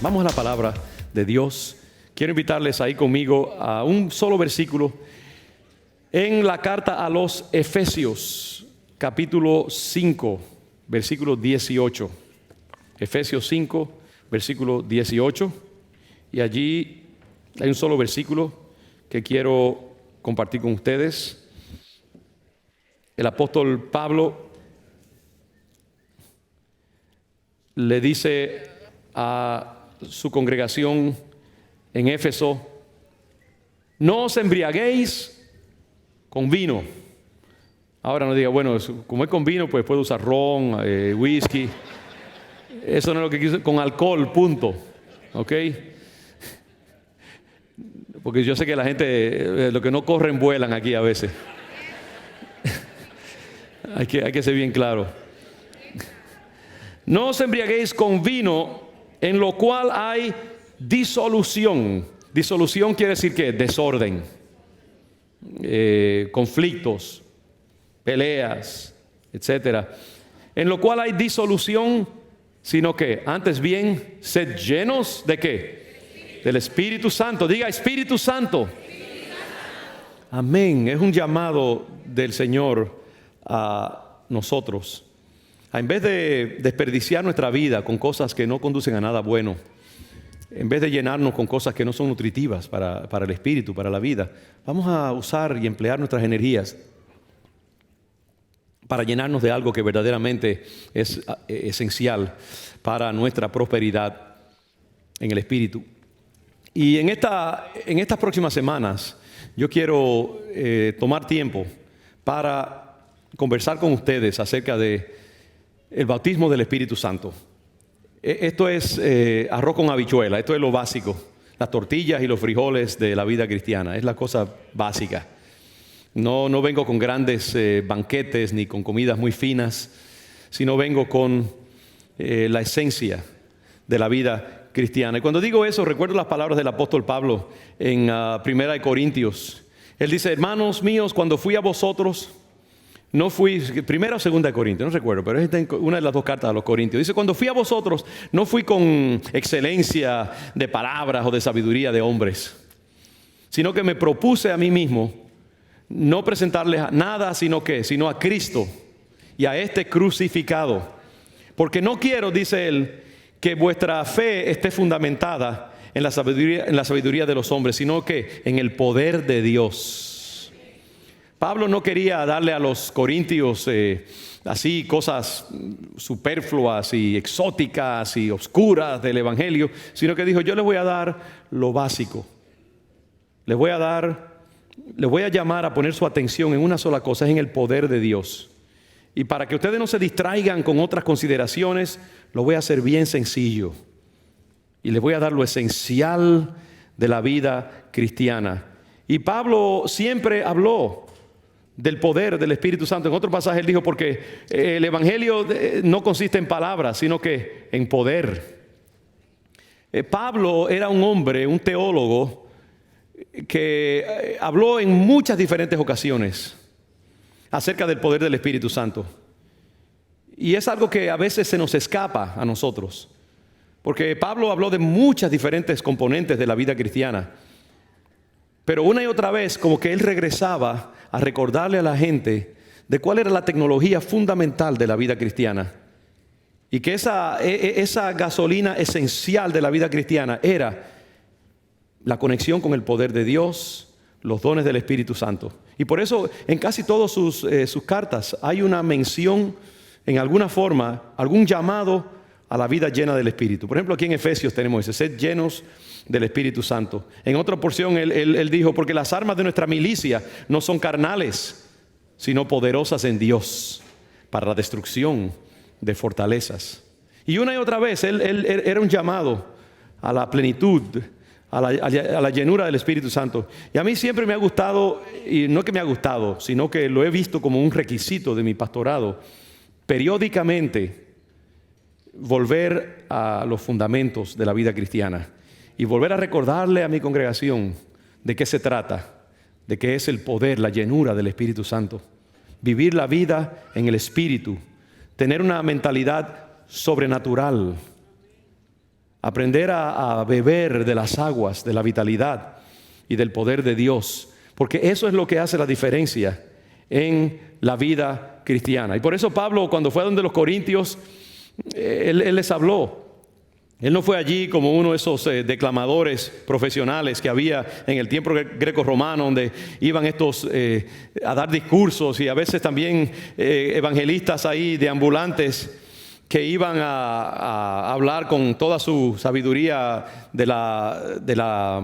Vamos a la palabra de Dios. Quiero invitarles ahí conmigo a un solo versículo en la carta a los Efesios, capítulo 5, versículo 18. Efesios 5, versículo 18. Y allí hay un solo versículo que quiero compartir con ustedes. El apóstol Pablo le dice a su congregación en Éfeso: no os embriaguéis con vino. Ahora no diga, bueno, como es con vino, pues puedo usar ron, whisky. Eso no es lo que quiso, con alcohol, punto. ¿Ok? Porque yo sé que la gente, lo que no corren, vuelan aquí a veces. hay que ser bien claro. No os embriaguéis con vino, en lo cual hay disolución. Disolución quiere decir ¿qué? Desorden, conflictos, peleas, etcétera. En lo cual hay disolución, sino que antes bien sed llenos ¿de qué? Del Espíritu Santo. Diga Espíritu Santo. Amén. Es un llamado del Señor a nosotros. En vez de desperdiciar nuestra vida con cosas que no conducen a nada bueno, en vez de llenarnos con cosas que no son nutritivas para el espíritu, para la vida, vamos a usar y emplear nuestras energías para llenarnos de algo que verdaderamente es esencial para nuestra prosperidad en el espíritu. Y en estas próximas semanas yo quiero tomar tiempo para conversar con ustedes acerca de el bautismo del Espíritu Santo. Esto es arroz con habichuela, esto es lo básico. Las tortillas y los frijoles de la vida cristiana, es la cosa básica. No vengo con grandes banquetes ni con comidas muy finas, sino vengo con la esencia de la vida cristiana. Y cuando digo eso, recuerdo las palabras del apóstol Pablo en 1 Corintios. Él dice: hermanos míos, cuando fui a vosotros, no fui, primera o segunda de Corintios, no recuerdo, pero es una de las dos cartas a los Corintios. Dice: cuando fui a vosotros, no fui con excelencia de palabras o de sabiduría de hombres, sino que me propuse a mí mismo no presentarles nada sino a Cristo y a este crucificado. Porque no quiero, dice él, que vuestra fe esté fundamentada en la sabiduría de los hombres, sino que en el poder de Dios. Pablo no quería darle a los corintios así cosas superfluas y exóticas y oscuras del evangelio, sino que dijo: yo les voy a dar lo básico. Les voy a llamar a poner su atención en una sola cosa, es en el poder de Dios. Y para que ustedes no se distraigan con otras consideraciones, lo voy a hacer bien sencillo. Y les voy a dar lo esencial de la vida cristiana. Y Pablo siempre habló del poder del Espíritu Santo. En otro pasaje él dijo: porque el evangelio no consiste en palabras, sino que en poder. Pablo era un hombre, un teólogo, que habló en muchas diferentes ocasiones acerca del poder del Espíritu Santo. Y es algo que a veces se nos escapa a nosotros, porque Pablo habló de muchas diferentes componentes de la vida cristiana. Pero una y otra vez como que él regresaba a recordarle a la gente de cuál era la tecnología fundamental de la vida cristiana. Y que esa gasolina esencial de la vida cristiana era la conexión con el poder de Dios, los dones del Espíritu Santo. Y por eso en casi todas sus cartas hay una mención, en alguna forma, algún llamado a la vida llena del Espíritu. Por ejemplo, aquí en Efesios tenemos ese: sed llenos del Espíritu Santo. En otra porción él dijo: porque las armas de nuestra milicia no son carnales, sino poderosas en Dios para la destrucción de fortalezas. Y una y otra vez él era un llamado a la plenitud, a la llenura del Espíritu Santo. Y a mí siempre me ha gustado, y no que me ha gustado, sino que lo he visto como un requisito de mi pastorado, periódicamente volver a los fundamentos de la vida cristiana y volver a recordarle a mi congregación de qué se trata, de qué es el poder, la llenura del Espíritu Santo. Vivir la vida en el Espíritu, tener una mentalidad sobrenatural, aprender a beber de las aguas, de la vitalidad y del poder de Dios, porque eso es lo que hace la diferencia en la vida cristiana. Y por eso Pablo, cuando fue a donde los corintios, él les habló. Él no fue allí como uno de esos declamadores profesionales que había en el tiempo greco-romano, donde iban estos a dar discursos, y a veces también evangelistas ahí deambulantes que iban a hablar con toda su sabiduría de las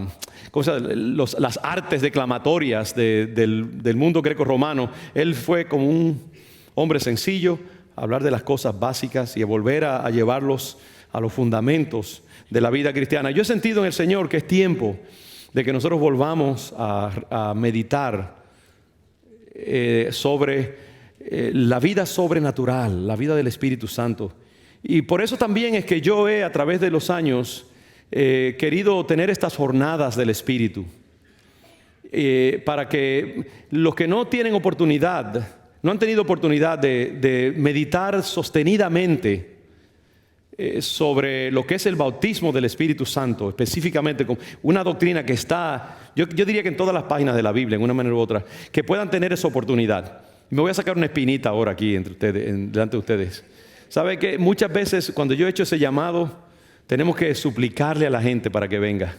artes declamatorias del mundo greco-romano. Él fue como un hombre sencillo a hablar de las cosas básicas y a volver a llevarlos a los fundamentos de la vida cristiana. Yo he sentido en el Señor que es tiempo de que nosotros volvamos a meditar sobre la vida sobrenatural, la vida del Espíritu Santo. Y por eso también es que yo a través de los años, querido tener estas jornadas del Espíritu, para que los que no tienen oportunidad, no han tenido oportunidad de meditar sostenidamente sobre lo que es el bautismo del Espíritu Santo, específicamente con una doctrina que está, yo diría que en todas las páginas de la Biblia, en una manera u otra, que puedan tener esa oportunidad. Me voy a sacar una espinita ahora aquí entre ustedes, delante de ustedes. ¿Sabe que muchas veces cuando yo he hecho ese llamado, tenemos que suplicarle a la gente para que venga?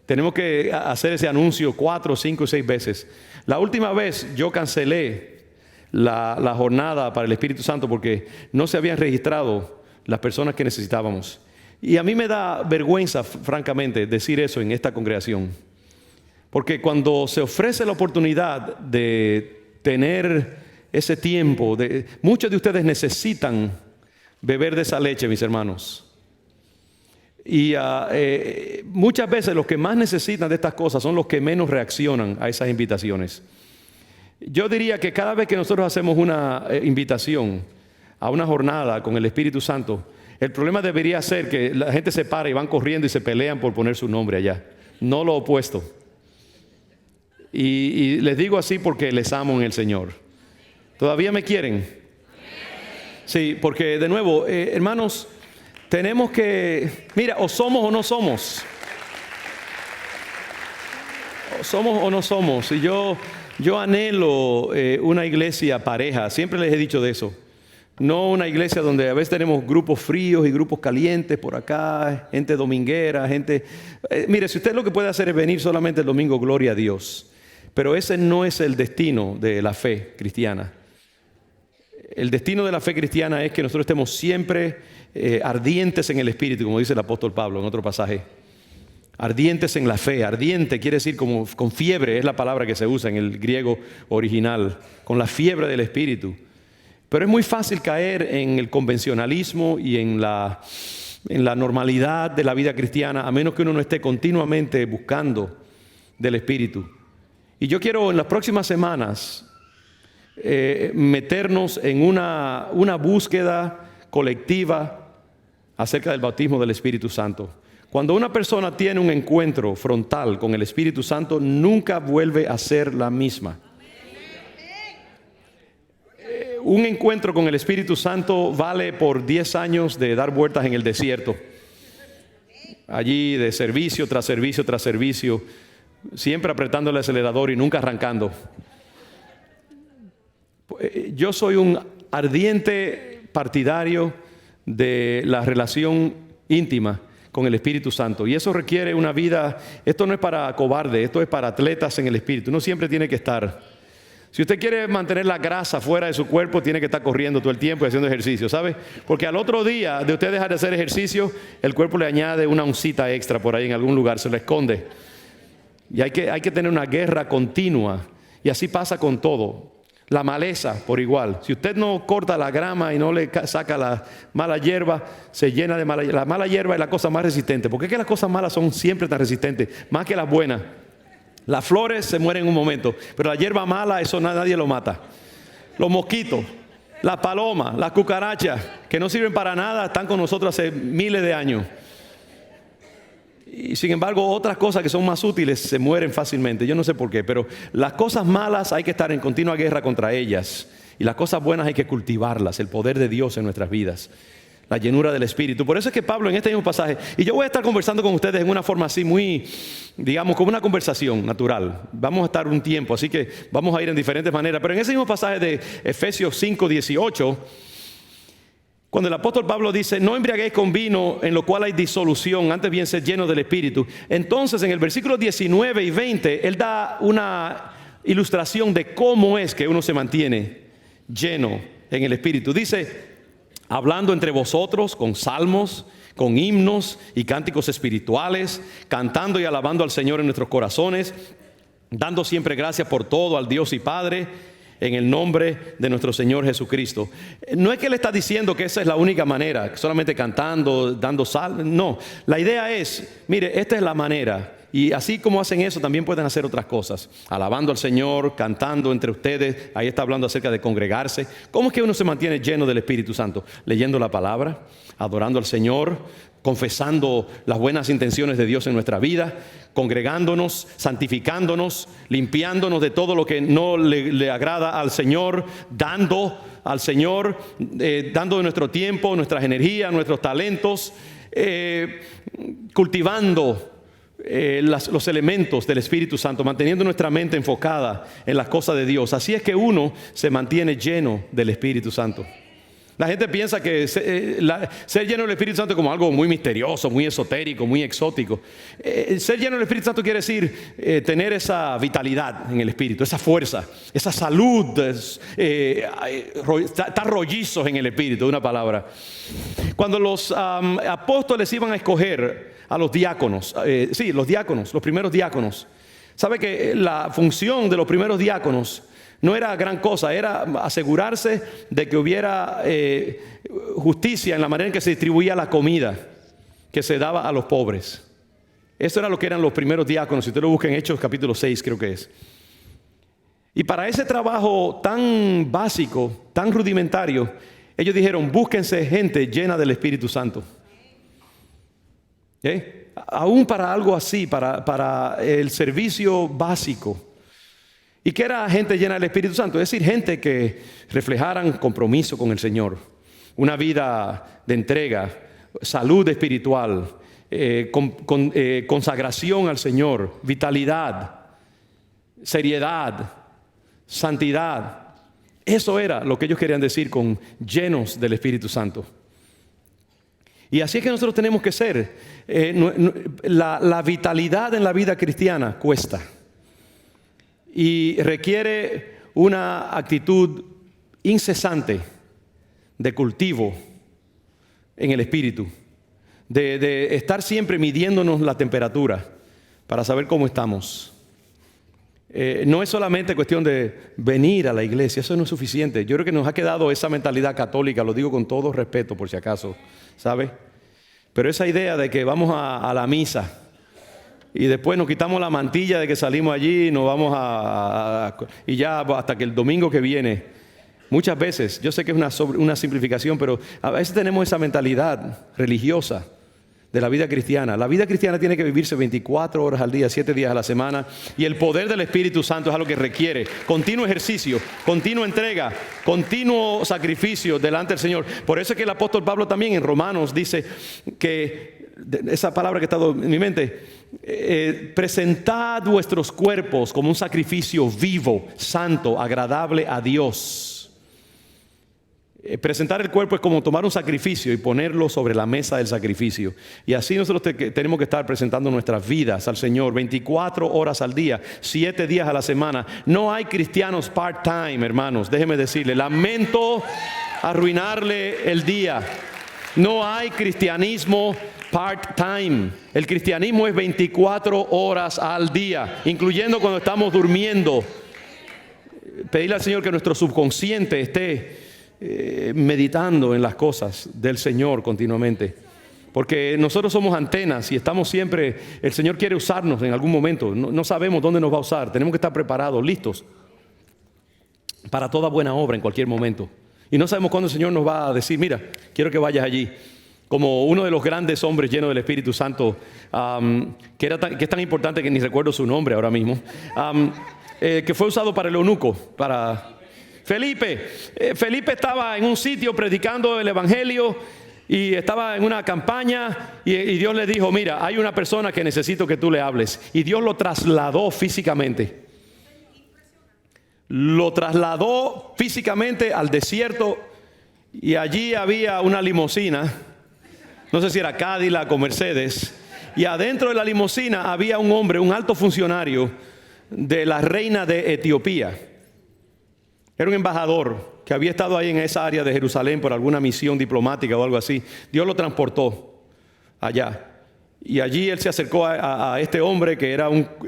Tenemos que hacer ese anuncio 4, 5, 6 veces. La última vez yo cancelé la jornada para el Espíritu Santo porque no se habían registrado las personas que necesitábamos. Y a mí me da vergüenza, francamente, decir eso en esta congregación. Porque cuando se ofrece la oportunidad de tener ese tiempo, muchos de ustedes necesitan beber de esa leche, mis hermanos. Y muchas veces los que más necesitan de estas cosas son los que menos reaccionan a esas invitaciones. Yo diría que cada vez que nosotros hacemos una invitación a una jornada con el Espíritu Santo, el problema debería ser que la gente se para y van corriendo y se pelean por poner su nombre allá, no lo opuesto. Y les digo así porque les amo en el Señor. ¿Todavía me quieren? Sí, porque de nuevo, hermanos, tenemos que, mira, o somos o no somos. O somos o no somos. Y yo anhelo una iglesia pareja, siempre les he dicho de eso. No una iglesia donde a veces tenemos grupos fríos y grupos calientes por acá, gente dominguera, gente... mire, si usted lo que puede hacer es venir solamente el domingo, gloria a Dios. Pero ese no es el destino de la fe cristiana. El destino de la fe cristiana es que nosotros estemos siempre ardientes en el Espíritu, como dice el apóstol Pablo en otro pasaje. Ardientes en la fe. Ardiente quiere decir como con fiebre, es la palabra que se usa en el griego original, con la fiebre del Espíritu. Pero es muy fácil caer en el convencionalismo y en la normalidad de la vida cristiana, a menos que uno no esté continuamente buscando del Espíritu. Y yo quiero en las próximas semanas meternos en una búsqueda colectiva acerca del bautismo del Espíritu Santo. Cuando una persona tiene un encuentro frontal con el Espíritu Santo, nunca vuelve a ser la misma. Un encuentro con el Espíritu Santo vale por 10 años de dar vueltas en el desierto. Allí de servicio tras servicio tras servicio, siempre apretando el acelerador y nunca arrancando. Yo soy un ardiente partidario de la relación íntima con el Espíritu Santo. Y eso requiere una vida, esto no es para cobardes, esto es para atletas en el Espíritu. Uno siempre tiene que estar. Si usted quiere mantener la grasa fuera de su cuerpo, tiene que estar corriendo todo el tiempo y haciendo ejercicio, ¿sabe? Porque al otro día de usted dejar de hacer ejercicio, el cuerpo le añade una oncita extra por ahí en algún lugar, se lo esconde. Y hay que tener una guerra continua. Y así pasa con todo. La maleza por igual. Si usted no corta la grama y no le saca la mala hierba, se llena de mala hierba. La mala hierba es la cosa más resistente. ¿Por qué es que las cosas malas son siempre tan resistentes? Más que las buenas. Las flores se mueren en un momento, pero la hierba mala, eso nadie lo mata. Los mosquitos, las palomas, las cucarachas, que no sirven para nada, están con nosotros hace miles de años. Y sin embargo, otras cosas que son más útiles se mueren fácilmente. Yo no sé por qué, pero las cosas malas hay que estar en continua guerra contra ellas. Y las cosas buenas hay que cultivarlas, el poder de Dios en nuestras vidas. la llenura del Espíritu. Por eso es que Pablo en este mismo pasaje, y yo voy a estar conversando con ustedes en una forma así muy, digamos, como una conversación natural. Vamos a estar un tiempo, así que vamos a ir en diferentes maneras. Pero en ese mismo pasaje de Efesios 5:18, cuando el apóstol Pablo dice, no embriaguéis con vino en lo cual hay disolución, antes bien sed llenos del Espíritu. Entonces en el versículo 19 y 20, él da una ilustración de cómo es que uno se mantiene lleno en el Espíritu. Dice, hablando entre vosotros con salmos, con himnos y cánticos espirituales, cantando y alabando al Señor en nuestros corazones, dando siempre gracias por todo al Dios y Padre, en el nombre de nuestro Señor Jesucristo. No es que Él está diciendo que esa es la única manera, solamente cantando, dando salmos. No, la idea es, mire, esta es la manera. Y así como hacen eso, también pueden hacer otras cosas. Alabando al Señor, cantando entre ustedes. Ahí está hablando acerca de congregarse. ¿Cómo es que uno se mantiene lleno del Espíritu Santo? Leyendo la palabra, adorando al Señor, confesando las buenas intenciones de Dios en nuestra vida, congregándonos, santificándonos, limpiándonos de todo lo que no le agrada al Señor, dando al Señor, dando de nuestro tiempo, nuestras energías, nuestros talentos, cultivando los elementos del Espíritu Santo, manteniendo nuestra mente enfocada en las cosas de Dios. Así es que uno se mantiene lleno del Espíritu Santo. La gente piensa que ser lleno del Espíritu Santo es como algo muy misterioso, muy esotérico, muy exótico. Ser lleno del Espíritu Santo quiere decir tener esa vitalidad en el Espíritu, esa fuerza, esa salud, estar rollizos en el Espíritu, una palabra. Cuando los apóstoles iban a escoger a los diáconos, los diáconos, los primeros diáconos, ¿sabe que la función de los primeros diáconos no era gran cosa? Era asegurarse de que hubiera justicia en la manera en que se distribuía la comida que se daba a los pobres. Eso era lo que eran los primeros diáconos. Si usted lo busca en Hechos capítulo 6, creo que es. Y para ese trabajo tan básico, tan rudimentario, ellos dijeron, búsquense gente llena del Espíritu Santo. Aún para algo así, para el servicio básico. ¿Y qué era gente llena del Espíritu Santo? Es decir, gente que reflejaran compromiso con el Señor, una vida de entrega, salud espiritual, consagración al Señor, vitalidad, seriedad, santidad. Eso era lo que ellos querían decir con llenos del Espíritu Santo. Y así es que nosotros tenemos que ser. La vitalidad en la vida cristiana cuesta. Y requiere una actitud incesante de cultivo en el espíritu, de estar siempre midiéndonos la temperatura para saber cómo estamos. No es solamente cuestión de venir a la iglesia, eso no es suficiente. Yo creo que nos ha quedado esa mentalidad católica, lo digo con todo respeto por si acaso, ¿sabe? Pero esa idea de que vamos a la misa y después nos quitamos la mantilla de que salimos allí y nos vamos y ya hasta que el domingo que viene. Muchas veces, yo sé que es una simplificación, pero a veces tenemos esa mentalidad religiosa de la vida cristiana. La vida cristiana tiene que vivirse 24 horas al día, 7 días a la semana. Y el poder del Espíritu Santo es algo que requiere continuo ejercicio, continua entrega, continuo sacrificio delante del Señor. Por eso es que el apóstol Pablo también en Romanos dice que, esa palabra que ha estado en mi mente, presentad vuestros cuerpos como un sacrificio vivo, santo, agradable a Dios. Presentar el cuerpo es como tomar un sacrificio y ponerlo sobre la mesa del sacrificio. Y así nosotros tenemos que estar presentando nuestras vidas al Señor 24 horas al día, 7 días a la semana. No hay cristianos part-time, hermanos. Déjeme decirle, lamento arruinarle el día. No hay cristianismo part-time. El cristianismo es 24 horas al día, incluyendo cuando estamos durmiendo. Pedirle al Señor que nuestro subconsciente esté meditando en las cosas del Señor continuamente, porque nosotros somos antenas y estamos siempre, el Señor quiere usarnos en algún momento, no sabemos dónde nos va a usar, tenemos que estar preparados, listos para toda buena obra en cualquier momento, y no sabemos cuándo el Señor nos va a decir, mira, quiero que vayas allí, como uno de los grandes hombres llenos del Espíritu Santo, que es tan importante que ni recuerdo su nombre ahora mismo, que fue usado para el eunuco, para Felipe. Felipe estaba en un sitio predicando el evangelio Y estaba en una campaña y Dios le dijo, mira, hay una persona que necesito que tú le hables. Y Dios lo trasladó físicamente. Lo trasladó físicamente al desierto y allí había una limusina. No sé si era Cadillac o Mercedes. Y adentro de la limusina había un hombre, un alto funcionario de la reina de Etiopía. Era un embajador que había estado ahí en esa área de Jerusalén por alguna misión diplomática o algo así. Dios lo transportó allá. Y allí él se acercó a este hombre que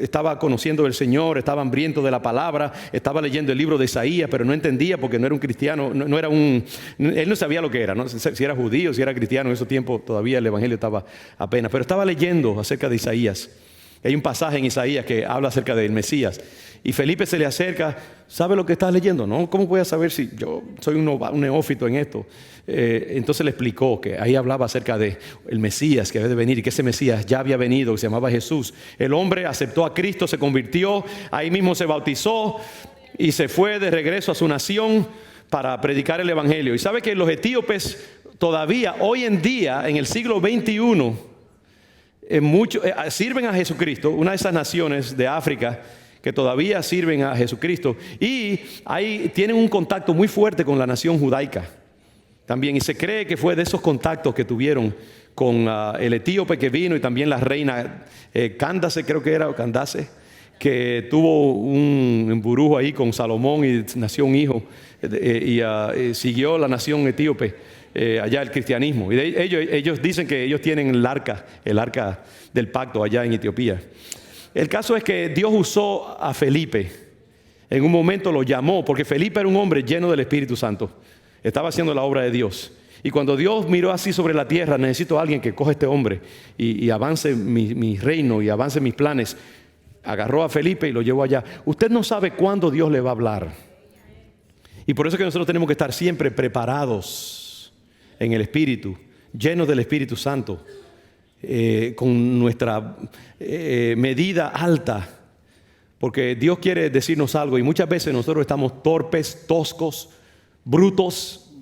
estaba conociendo del Señor, estaba hambriento de la palabra, estaba leyendo el libro de Isaías, pero no entendía porque no era un cristiano, él no sabía lo que era, ¿no? Si era judío, si era cristiano. En ese tiempo todavía el evangelio estaba apenas, pero estaba leyendo acerca de Isaías. Hay un pasaje en Isaías que habla acerca del Mesías. Y Felipe se le acerca, ¿sabe lo que estás leyendo? No, ¿cómo voy a saber si yo soy un neófito en esto? Entonces le explicó que ahí hablaba acerca de el Mesías que había de venir y que ese Mesías ya había venido, que se llamaba Jesús. El hombre aceptó a Cristo, se convirtió, ahí mismo se bautizó y se fue de regreso a su nación para predicar el evangelio. Y sabe que los etíopes todavía hoy en día, en el siglo XXI, sirven a Jesucristo, una de esas naciones de África que todavía sirven a Jesucristo, y ahí tienen un contacto muy fuerte con la nación judaica también, y se cree que fue de esos contactos que tuvieron con el etíope que vino y también la reina Candace, creo que era, o Candace, que tuvo un embrujo ahí con Salomón y nació un hijo, y siguió la nación etíope allá el cristianismo. Y ellos dicen que ellos tienen el arca del pacto allá en Etiopía. El caso es que Dios usó a Felipe. En un momento lo llamó, porque Felipe era un hombre lleno del Espíritu Santo. Estaba haciendo la obra de Dios. Y cuando Dios miró así sobre la tierra, necesito a alguien que coja a este hombre y avance mi reino y avance mis planes. Agarró a Felipe y lo llevó allá. Usted no sabe cuándo Dios le va a hablar. Y por eso es que nosotros tenemos que estar siempre preparados en el Espíritu, llenos del Espíritu Santo. Con nuestra medida alta, porque Dios quiere decirnos algo y muchas veces nosotros estamos torpes, toscos, brutos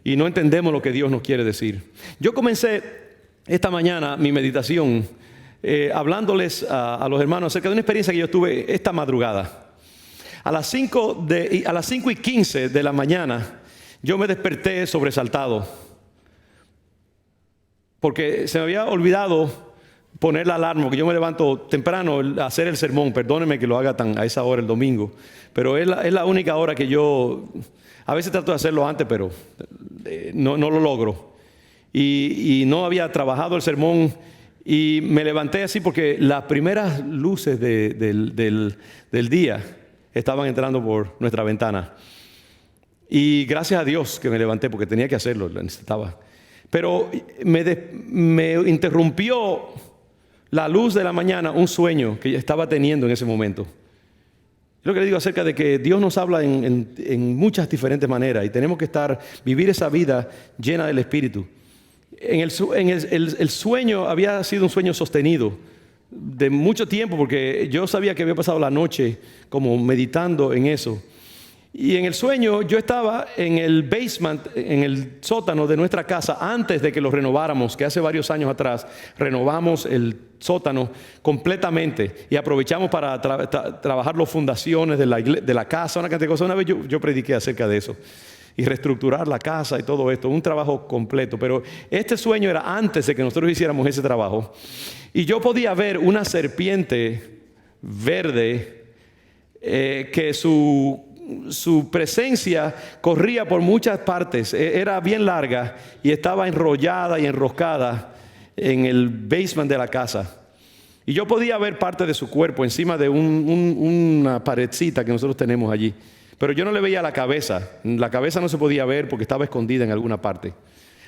y no entendemos lo que Dios nos quiere decir. Yo comencé esta mañana mi meditación hablándoles a los hermanos acerca de una experiencia que yo tuve esta madrugada. A las 5:15 de la mañana yo me desperté sobresaltado, porque se me había olvidado poner la alarma, porque yo me levanto temprano a hacer el sermón. Perdónenme que lo haga a esa hora el domingo, pero es la única hora que yo, a veces trato de hacerlo antes, pero no lo logro. Y no había trabajado el sermón y me levanté así porque las primeras luces del día estaban entrando por nuestra ventana. Y gracias a Dios que me levanté, porque tenía que hacerlo, lo necesitaba. Pero me interrumpió la luz de la mañana un sueño que estaba teniendo en ese momento. Lo que le digo acerca de que Dios nos habla en muchas diferentes maneras y tenemos que vivir esa vida llena del Espíritu. El sueño había sido un sueño sostenido de mucho tiempo, porque yo sabía que había pasado la noche como meditando en eso. Y en el sueño yo estaba en el basement, en el sótano de nuestra casa, antes de que lo renováramos, que hace varios años atrás renovamos el sótano completamente y aprovechamos para trabajar las fundaciones de la casa, una cantidad de cosas. Una vez yo prediqué acerca de eso y reestructurar la casa y todo esto, un trabajo completo. Pero este sueño era antes de que nosotros hiciéramos ese trabajo, y yo podía ver una serpiente verde que su presencia corría por muchas partes. Era bien larga y estaba enrollada y enroscada en el basement de la casa. Y yo podía ver parte de su cuerpo encima de una paredcita que nosotros tenemos allí. Pero yo no le veía la cabeza. La cabeza no se podía ver porque estaba escondida en alguna parte.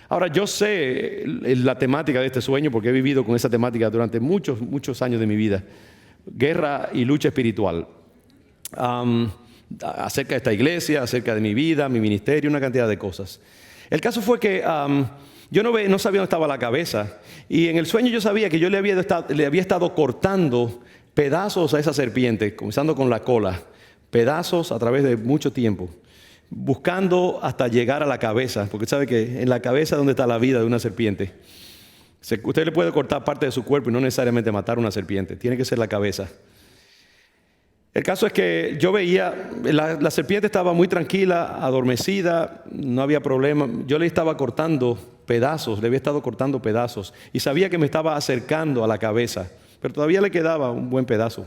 Ahora, yo sé la temática de este sueño porque he vivido con esa temática durante muchos, muchos años de mi vida. Guerra y lucha espiritual. Acerca de esta iglesia, acerca de mi vida, mi ministerio, una cantidad de cosas. El caso fue que yo no sabía dónde estaba la cabeza, y en el sueño yo sabía que yo le había estado cortando pedazos a esa serpiente, comenzando con la cola, pedazos a través de mucho tiempo. buscando hasta llegar a la cabeza, porque sabe que en la cabeza es donde está la vida de una serpiente. Usted le puede cortar parte de su cuerpo y no necesariamente matar a una serpiente, tiene que ser la cabeza. El caso es que yo veía, la serpiente estaba muy tranquila, adormecida, no había problema. Yo le estaba cortando pedazos, le había estado cortando pedazos y sabía que me estaba acercando a la cabeza, pero todavía le quedaba un buen pedazo.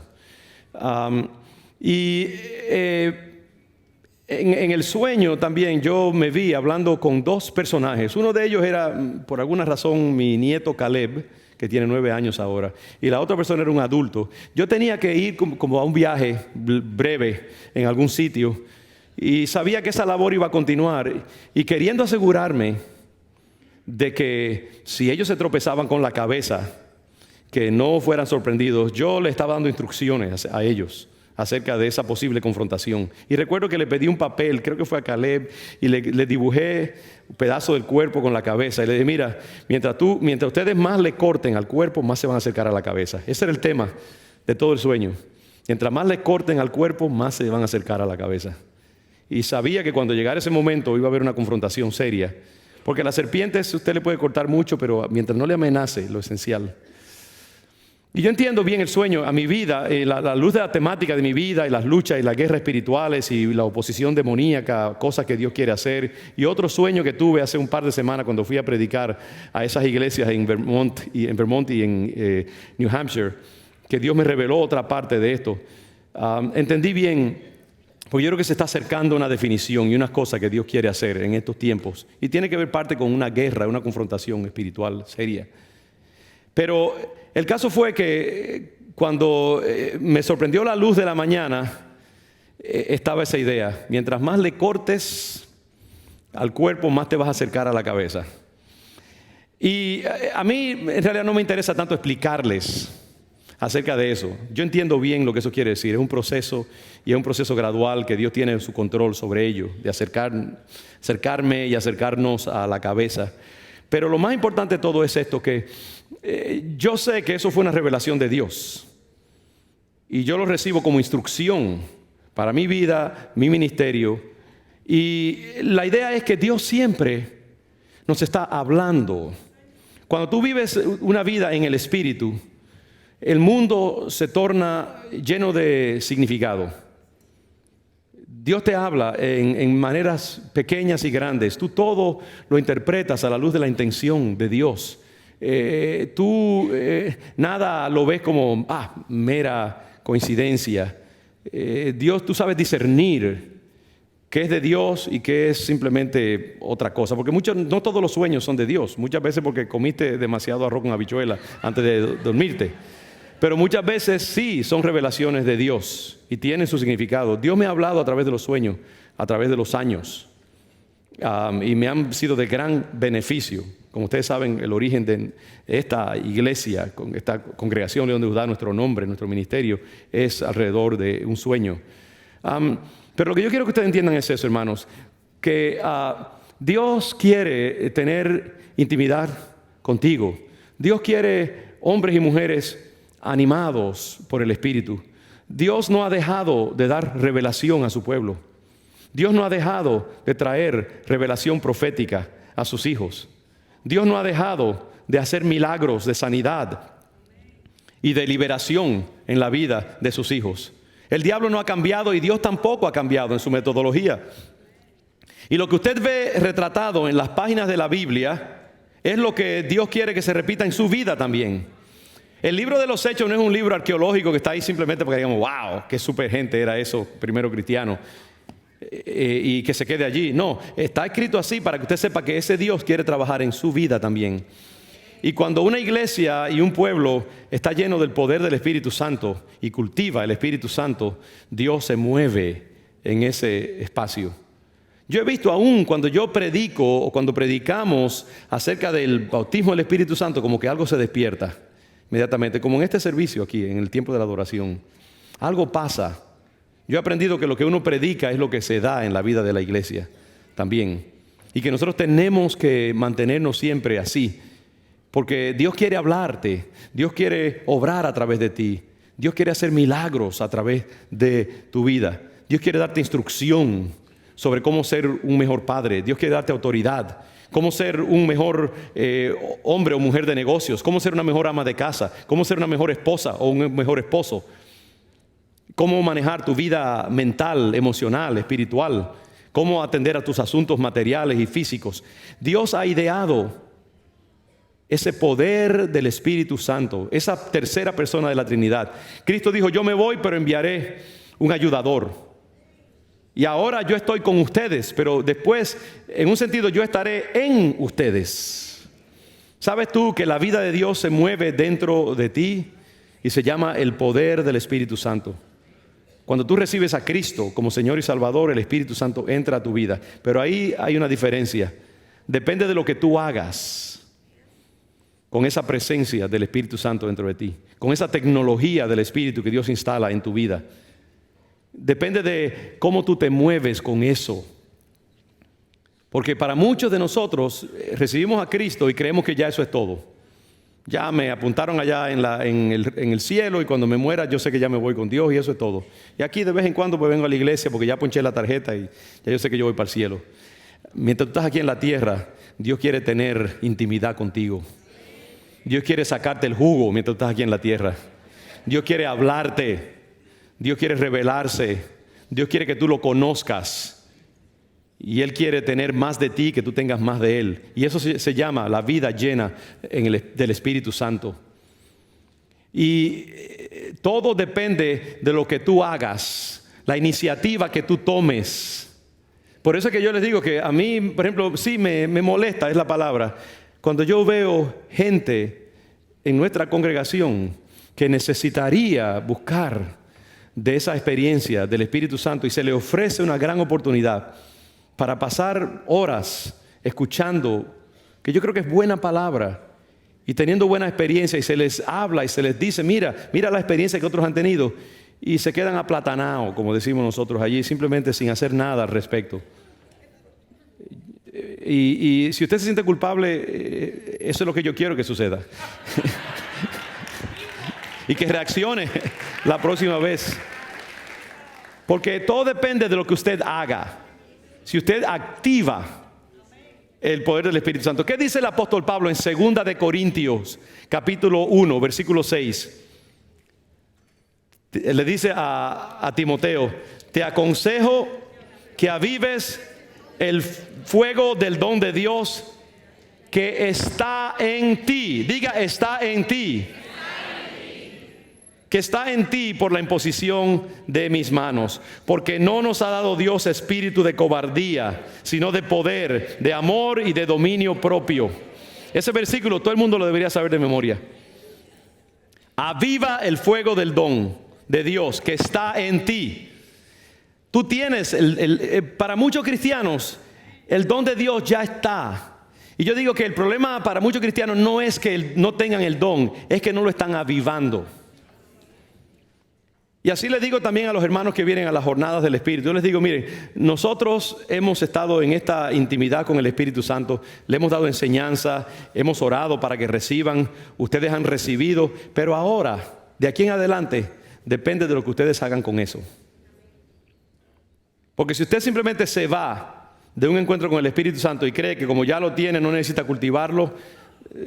En el sueño también yo me vi hablando con dos personajes. Uno de ellos era, por alguna razón, mi nieto Caleb, que tiene 9 años ahora, y la otra persona era un adulto. Yo tenía que ir como a un viaje breve en algún sitio y sabía que esa labor iba a continuar y queriendo asegurarme de que si ellos se tropezaban con la cabeza, que no fueran sorprendidos, yo le estaba dando instrucciones a ellos acerca de esa posible confrontación. Y recuerdo que le pedí un papel, creo que fue a Caleb, y le dibujé un pedazo del cuerpo con la cabeza. Y le dije, mira, mientras ustedes más le corten al cuerpo, más se van a acercar a la cabeza. Ese era el tema de todo el sueño. Mientras más le corten al cuerpo, más se van a acercar a la cabeza. Y sabía que cuando llegara ese momento iba a haber una confrontación seria. Porque las serpientes usted le puede cortar mucho, pero mientras no le amenace, lo esencial. Y yo entiendo bien el sueño a mi vida, la luz de la temática de mi vida y las luchas y las guerras espirituales y la oposición demoníaca, cosas que Dios quiere hacer. Y otro sueño que tuve hace un par de semanas cuando fui a predicar a esas iglesias en Vermont y en New Hampshire, que Dios me reveló otra parte de esto. Entendí bien, porque yo creo que se está acercando una definición y unas cosas que Dios quiere hacer en estos tiempos. Y tiene que ver parte con una guerra, una confrontación espiritual seria. Pero el caso fue que cuando me sorprendió la luz de la mañana, estaba esa idea. Mientras más le cortes al cuerpo, más te vas a acercar a la cabeza. Y a mí en realidad no me interesa tanto explicarles acerca de eso. Yo entiendo bien lo que eso quiere decir. Es un proceso y es un proceso gradual que Dios tiene su control sobre ello, de acercarme y acercarnos a la cabeza. Pero lo más importante de todo es esto, que yo sé que eso fue una revelación de Dios y yo lo recibo como instrucción para mi vida, mi ministerio, y la idea es que Dios siempre nos está hablando. Cuando tú vives una vida en el Espíritu, el mundo se torna lleno de significado. Dios te habla en maneras pequeñas y grandes. Tú todo lo interpretas a la luz de la intención de Dios. Nada lo ves como mera coincidencia. Dios, tú sabes discernir qué es de Dios y qué es simplemente otra cosa. Porque no todos los sueños son de Dios. Muchas veces porque comiste demasiado arroz con habichuela antes de dormirte. Pero muchas veces sí son revelaciones de Dios y tienen su significado. Dios me ha hablado a través de los sueños, a través de los años, y me han sido de gran beneficio. Como ustedes saben, el origen de esta iglesia, esta congregación de donde da nuestro nombre, nuestro ministerio, es alrededor de un sueño. Pero lo que yo quiero que ustedes entiendan es eso, hermanos, que Dios quiere tener intimidad contigo. Dios quiere hombres y mujeres animados por el Espíritu. Dios no ha dejado de dar revelación a su pueblo. Dios no ha dejado de traer revelación profética a sus hijos. Dios no ha dejado de hacer milagros de sanidad y de liberación en la vida de sus hijos. El diablo no ha cambiado y Dios tampoco ha cambiado en su metodología. Y lo que usted ve retratado en las páginas de la Biblia es lo que Dios quiere que se repita en su vida también. El libro de los Hechos no es un libro arqueológico que está ahí simplemente porque digamos, wow, qué super gente era eso, primero cristiano, y que se quede allí. No, está escrito así para que usted sepa que ese Dios quiere trabajar en su vida también. Y cuando una iglesia y un pueblo está lleno del poder del Espíritu Santo y cultiva el Espíritu Santo, Dios se mueve en ese espacio. Yo he visto aún cuando yo predico o cuando predicamos acerca del bautismo del Espíritu Santo, como que algo se despierta inmediatamente, como en este servicio aquí, en el tiempo de la adoración. Algo pasa. Yo he aprendido que lo que uno predica es lo que se da en la vida de la iglesia también. Y que nosotros tenemos que mantenernos siempre así. Porque Dios quiere hablarte, Dios quiere obrar a través de ti, Dios quiere hacer milagros a través de tu vida. Dios quiere darte instrucción sobre cómo ser un mejor padre. Dios quiere darte autoridad. Cómo ser un mejor hombre o mujer de negocios. Cómo ser una mejor ama de casa. Cómo ser una mejor esposa o un mejor esposo. Cómo manejar tu vida mental, emocional, espiritual. Cómo atender a tus asuntos materiales y físicos. Dios ha ideado ese poder del Espíritu Santo, esa tercera persona de la Trinidad. Cristo dijo, yo me voy, pero enviaré un ayudador. Y ahora yo estoy con ustedes, pero después, en un sentido, yo estaré en ustedes. ¿Sabes tú que la vida de Dios se mueve dentro de ti? Y se llama el poder del Espíritu Santo. Cuando tú recibes a Cristo como Señor y Salvador, el Espíritu Santo entra a tu vida. Pero ahí hay una diferencia. Depende de lo que tú hagas con esa presencia del Espíritu Santo dentro de ti, con esa tecnología del Espíritu que Dios instala en tu vida. Depende de cómo tú te mueves con eso. Porque para muchos de nosotros recibimos a Cristo y creemos que ya eso es todo. Ya me apuntaron allá en el cielo y cuando me muera yo sé que ya me voy con Dios y eso es todo. Y aquí de vez en cuando pues vengo a la iglesia porque ya ponché la tarjeta y ya yo sé que yo voy para el cielo. Mientras tú estás aquí en la tierra, Dios quiere tener intimidad contigo. Dios quiere sacarte el jugo mientras estás aquí en la tierra. Dios quiere hablarte. Dios quiere revelarse. Dios quiere que tú lo conozcas. Y Él quiere tener más de ti, que tú tengas más de Él. Y eso se llama la vida llena del Espíritu Santo. Y todo depende de lo que tú hagas, la iniciativa que tú tomes. Por eso es que yo les digo que a mí, por ejemplo, sí me molesta, es la palabra, cuando yo veo gente en nuestra congregación que necesitaría buscar de esa experiencia del Espíritu Santo y se le ofrece una gran oportunidad para pasar horas escuchando, que yo creo que es buena palabra, y teniendo buena experiencia, y se les habla y se les dice, mira la experiencia que otros han tenido, y se quedan aplatanados, como decimos nosotros allí, simplemente sin hacer nada al respecto. Y si usted se siente culpable, eso es lo que yo quiero que suceda. Y que reaccione la próxima vez. Porque todo depende de lo que usted haga. Si usted activa el poder del Espíritu Santo. ¿Qué dice el apóstol Pablo en 2 de Corintios, capítulo 1, versículo 6? Le dice a Timoteo, te aconsejo que avives el fuego del don de Dios que está en ti. Diga, está en ti. Que está en ti por la imposición de mis manos. Porque no nos ha dado Dios espíritu de cobardía, sino de poder, de amor y de dominio propio. Ese versículo todo el mundo lo debería saber de memoria. Aviva el fuego del don de Dios que está en ti. Tú tienes, para muchos cristianos, el don de Dios ya está. Y yo digo que el problema para muchos cristianos no es que no tengan el don, es que no lo están avivando. Y así les digo también a los hermanos que vienen a las jornadas del Espíritu. Yo les digo, miren, nosotros hemos estado en esta intimidad con el Espíritu Santo. Le hemos dado enseñanza, hemos orado para que reciban. Ustedes han recibido. Pero ahora, de aquí en adelante, depende de lo que ustedes hagan con eso. Porque si usted simplemente se va de un encuentro con el Espíritu Santo y cree que como ya lo tiene, no necesita cultivarlo,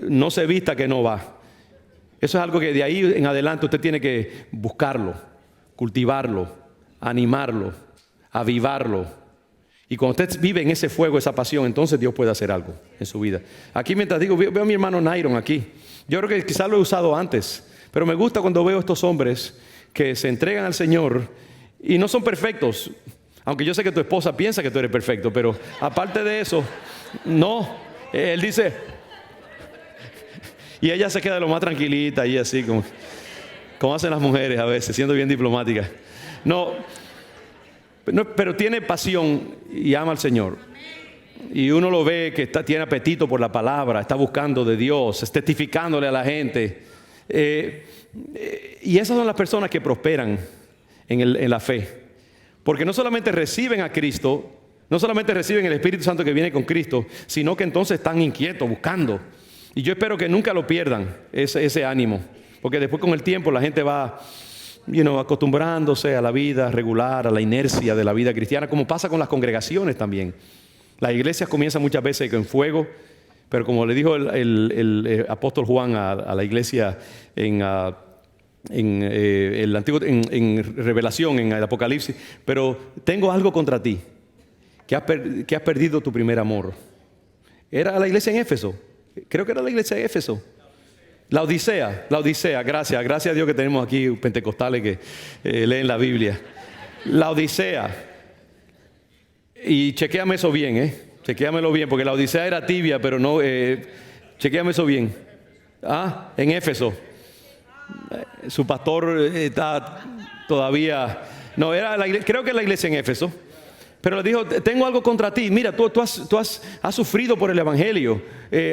no se vista que no va. Eso es algo que de ahí en adelante usted tiene que buscarlo, cultivarlo, animarlo, avivarlo. Y cuando usted vive en ese fuego, esa pasión, entonces Dios puede hacer algo en su vida. Aquí mientras digo, veo a mi hermano Nairon aquí. Yo creo que quizás lo he usado antes, pero me gusta cuando veo estos hombres que se entregan al Señor y no son perfectos. Aunque yo sé que tu esposa piensa que tú eres perfecto, pero aparte de eso, no. Él dice, y ella se queda lo más tranquilita y así como hacen las mujeres a veces, siendo bien diplomáticas. No, pero tiene pasión y ama al Señor. Y uno lo ve que tiene apetito por la palabra, está buscando de Dios, está testificándole a la gente. Y esas son las personas que prosperan en la fe. Porque no solamente reciben a Cristo, no solamente reciben el Espíritu Santo que viene con Cristo, sino que entonces están inquietos, buscando. Y yo espero que nunca lo pierdan, ese ánimo. Porque después con el tiempo la gente va acostumbrándose a la vida regular, a la inercia de la vida cristiana, como pasa con las congregaciones también. Las iglesias comienzan muchas veces con fuego, pero como le dijo el apóstol Juan a la iglesia en Revelación, en el Apocalipsis, pero tengo algo contra ti, que has perdido tu primer amor. Era la iglesia en Éfeso, creo que era la iglesia de Éfeso. La Odisea, gracias a Dios que tenemos aquí pentecostales que leen la Biblia. La Odisea, y chequéame eso bien, chequéamelo bien, porque la Odisea era tibia, pero no, chequéame eso bien. En Éfeso. Su pastor está todavía, no, creo que es la iglesia en Éfeso. Pero le dijo, tengo algo contra ti. Mira, tú has sufrido por el evangelio.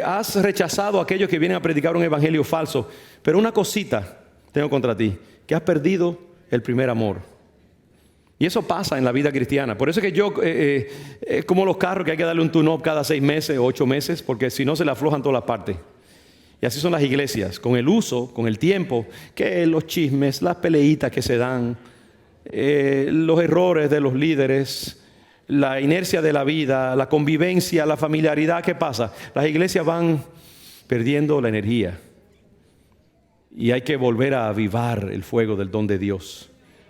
Has rechazado a aquellos que vienen a predicar un evangelio falso. Pero una cosita tengo contra ti, que has perdido el primer amor. Y eso pasa en la vida cristiana. Por eso es que es como los carros que hay que darle un tune-up cada 6 meses o 8 meses, porque si no se le aflojan todas las partes. Y así son las iglesias, con el uso, con el tiempo, que los chismes, las peleitas que se dan, los errores de los líderes, la inercia de la vida, la convivencia, la familiaridad. ¿Qué pasa? Las iglesias van perdiendo la energía y hay que volver a avivar el fuego del don de Dios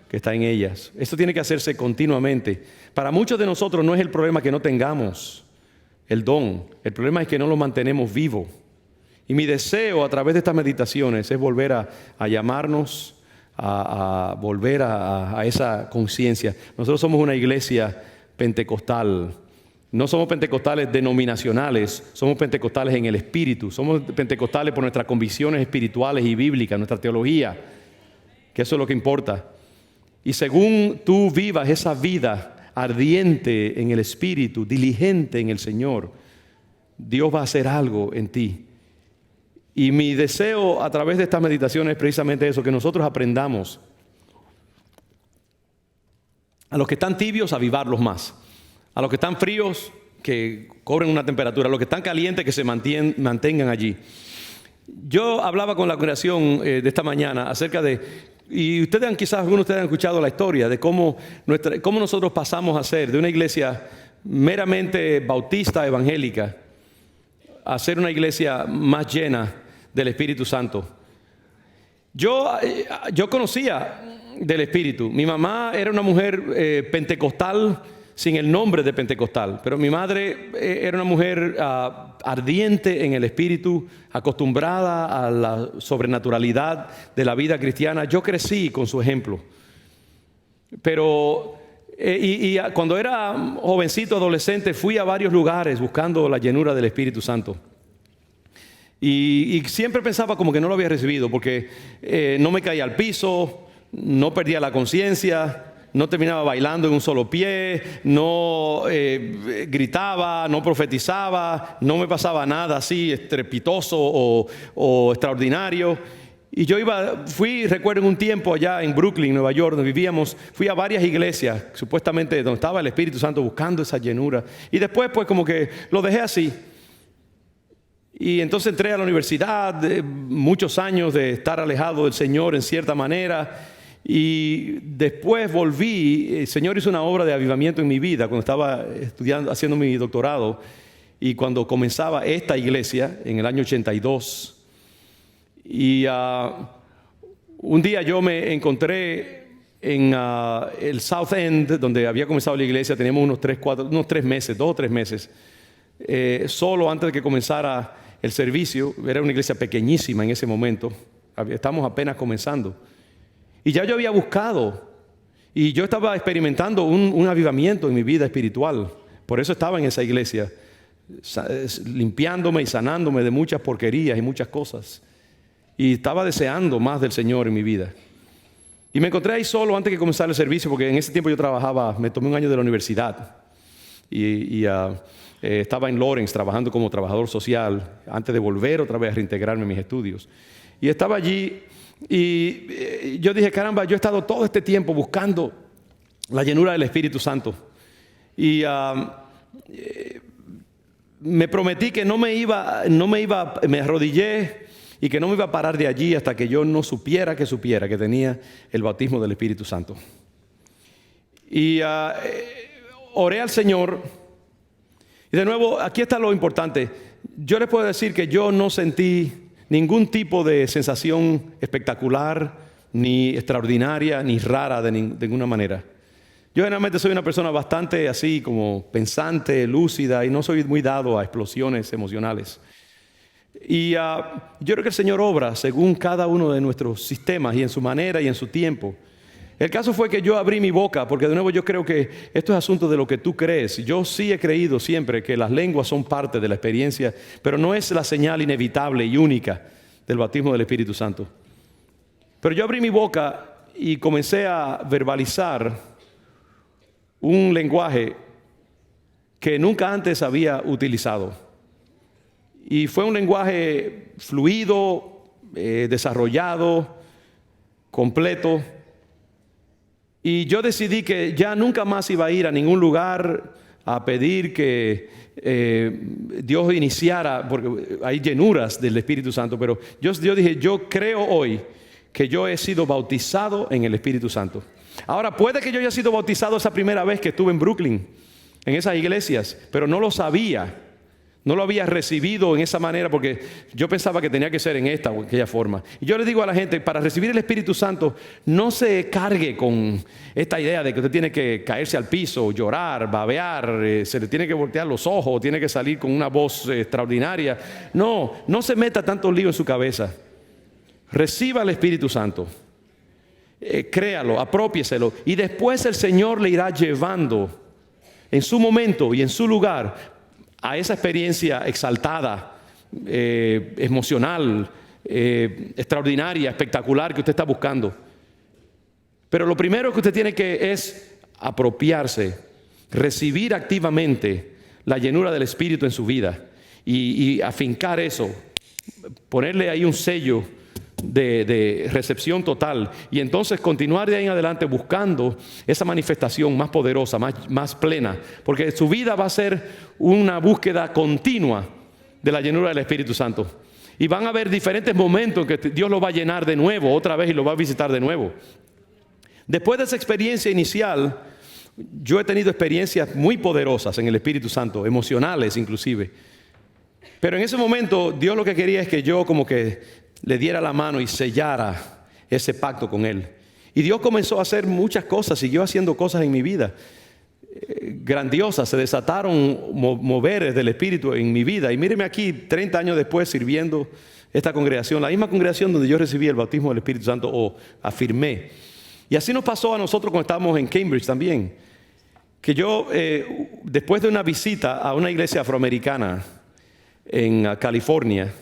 que está en ellas. Esto tiene que hacerse continuamente. Para muchos de nosotros no es el problema que no tengamos el don, el problema es que no lo mantenemos vivo. Y mi deseo a través de estas meditaciones es volver a llamarnos a volver a esa conciencia. Nosotros somos una iglesia pentecostal. No somos pentecostales denominacionales, somos pentecostales en el espíritu. Somos pentecostales por nuestras convicciones espirituales y bíblicas, nuestra teología, que eso es lo que importa. Y según tú vivas esa vida ardiente en el espíritu, diligente en el Señor, Dios va a hacer algo en ti. Y mi deseo a través de estas meditaciones es precisamente eso, que nosotros aprendamos a los que están tibios, avivarlos más. A los que están fríos, que cobren una temperatura. A los que están calientes, que se mantengan allí. Yo hablaba con la congregación de esta mañana acerca de, y quizás algunos de ustedes han escuchado la historia de cómo nosotros pasamos a ser de una iglesia meramente bautista evangélica a ser una iglesia más llena del Espíritu Santo. Yo conocía del Espíritu. Mi mamá era una mujer pentecostal sin el nombre de pentecostal, pero mi madre era una mujer ardiente en el Espíritu, acostumbrada a la sobrenaturalidad de la vida cristiana. Yo crecí con su ejemplo. Pero cuando era jovencito, adolescente, fui a varios lugares buscando la llenura del Espíritu Santo. Y siempre pensaba como que no lo había recibido, porque no me caía al piso, no perdía la conciencia, no terminaba bailando en un solo pie, no gritaba, no profetizaba, no me pasaba nada así estrepitoso o extraordinario. Y recuerdo en un tiempo allá en Brooklyn, Nueva York, donde vivíamos, fui a varias iglesias, supuestamente donde estaba el Espíritu Santo buscando esa llenura. Y después pues como que lo dejé así. Y entonces entré a la universidad, muchos años de estar alejado del Señor en cierta manera. Y después volví. El Señor hizo una obra de avivamiento en mi vida cuando estaba estudiando, haciendo mi doctorado. Y cuando comenzaba esta iglesia en el año 82. Y un día yo me encontré en el South End, donde había comenzado la iglesia. Teníamos unos 3 meses, 2 o 3 meses. Solo antes de que comenzara el servicio. Era una iglesia pequeñísima en ese momento. Estamos apenas comenzando. Y ya yo había buscado. Y yo estaba experimentando un avivamiento en mi vida espiritual. Por eso estaba en esa iglesia, limpiándome y sanándome de muchas porquerías y muchas cosas. Y estaba deseando más del Señor en mi vida. Y me encontré ahí solo antes de comenzar el servicio, porque en ese tiempo yo trabajaba, me tomé un año de la universidad. Y estaba en Lawrence trabajando como trabajador social antes de volver otra vez a reintegrarme en mis estudios. Y estaba allí y yo dije, caramba, yo he estado todo este tiempo buscando la llenura del Espíritu Santo. Y me prometí que me arrodillé y que no me iba a parar de allí hasta que yo no supiera que tenía el bautismo del Espíritu Santo. Y oré al Señor. Y de nuevo, aquí está lo importante. Yo les puedo decir que yo no sentí ningún tipo de sensación espectacular, ni extraordinaria, ni rara de ninguna manera. Yo generalmente soy una persona bastante así como pensante, lúcida, y no soy muy dado a explosiones emocionales. Y yo creo que el Señor obra según cada uno de nuestros sistemas y en su manera y en su tiempo. El caso fue que yo abrí mi boca, porque de nuevo yo creo que esto es asunto de lo que tú crees. Yo sí he creído siempre que las lenguas son parte de la experiencia, pero no es la señal inevitable y única del bautismo del Espíritu Santo. Pero yo abrí mi boca y comencé a verbalizar un lenguaje que nunca antes había utilizado. Y fue un lenguaje fluido, desarrollado, completo. Y yo decidí que ya nunca más iba a ir a ningún lugar a pedir que Dios iniciara, porque hay llenuras del Espíritu Santo, pero yo dije, yo creo hoy que yo he sido bautizado en el Espíritu Santo. Ahora, puede que yo haya sido bautizado esa primera vez que estuve en Brooklyn, en esas iglesias, pero no lo sabía. No lo había recibido en esa manera porque yo pensaba que tenía que ser en esta o en aquella forma. Y yo le digo a la gente, para recibir el Espíritu Santo, no se cargue con esta idea de que usted tiene que caerse al piso, llorar, babear, se le tiene que voltear los ojos, tiene que salir con una voz extraordinaria. No se meta tanto lío en su cabeza. Reciba el Espíritu Santo. Créalo, apropiéselo. Y después el Señor le irá llevando en su momento y en su lugar a esa experiencia exaltada, emocional, extraordinaria, espectacular que usted está buscando. Pero lo primero que usted tiene que es apropiarse, recibir activamente la llenura del Espíritu en su vida y afincar eso, ponerle ahí un sello de recepción total, y entonces continuar de ahí en adelante buscando esa manifestación más poderosa, más plena, porque su vida va a ser una búsqueda continua de la llenura del Espíritu Santo. Y van a haber diferentes momentos en que Dios lo va a llenar de nuevo, otra vez, y lo va a visitar de nuevo. Después de esa experiencia inicial, yo he tenido experiencias muy poderosas en el Espíritu Santo, emocionales inclusive. Pero en ese momento Dios lo que quería es que yo como que le diera la mano y sellara ese pacto con Él. Y Dios comenzó a hacer muchas cosas, siguió haciendo cosas en mi vida grandiosas. Se desataron moveres del Espíritu en mi vida. Y míreme aquí, 30 años después, sirviendo esta congregación, la misma congregación donde yo recibí el bautismo del Espíritu Santo o afirmé. Y así nos pasó a nosotros cuando estábamos en Cambridge también. Que yo, después de una visita a una iglesia afroamericana en California,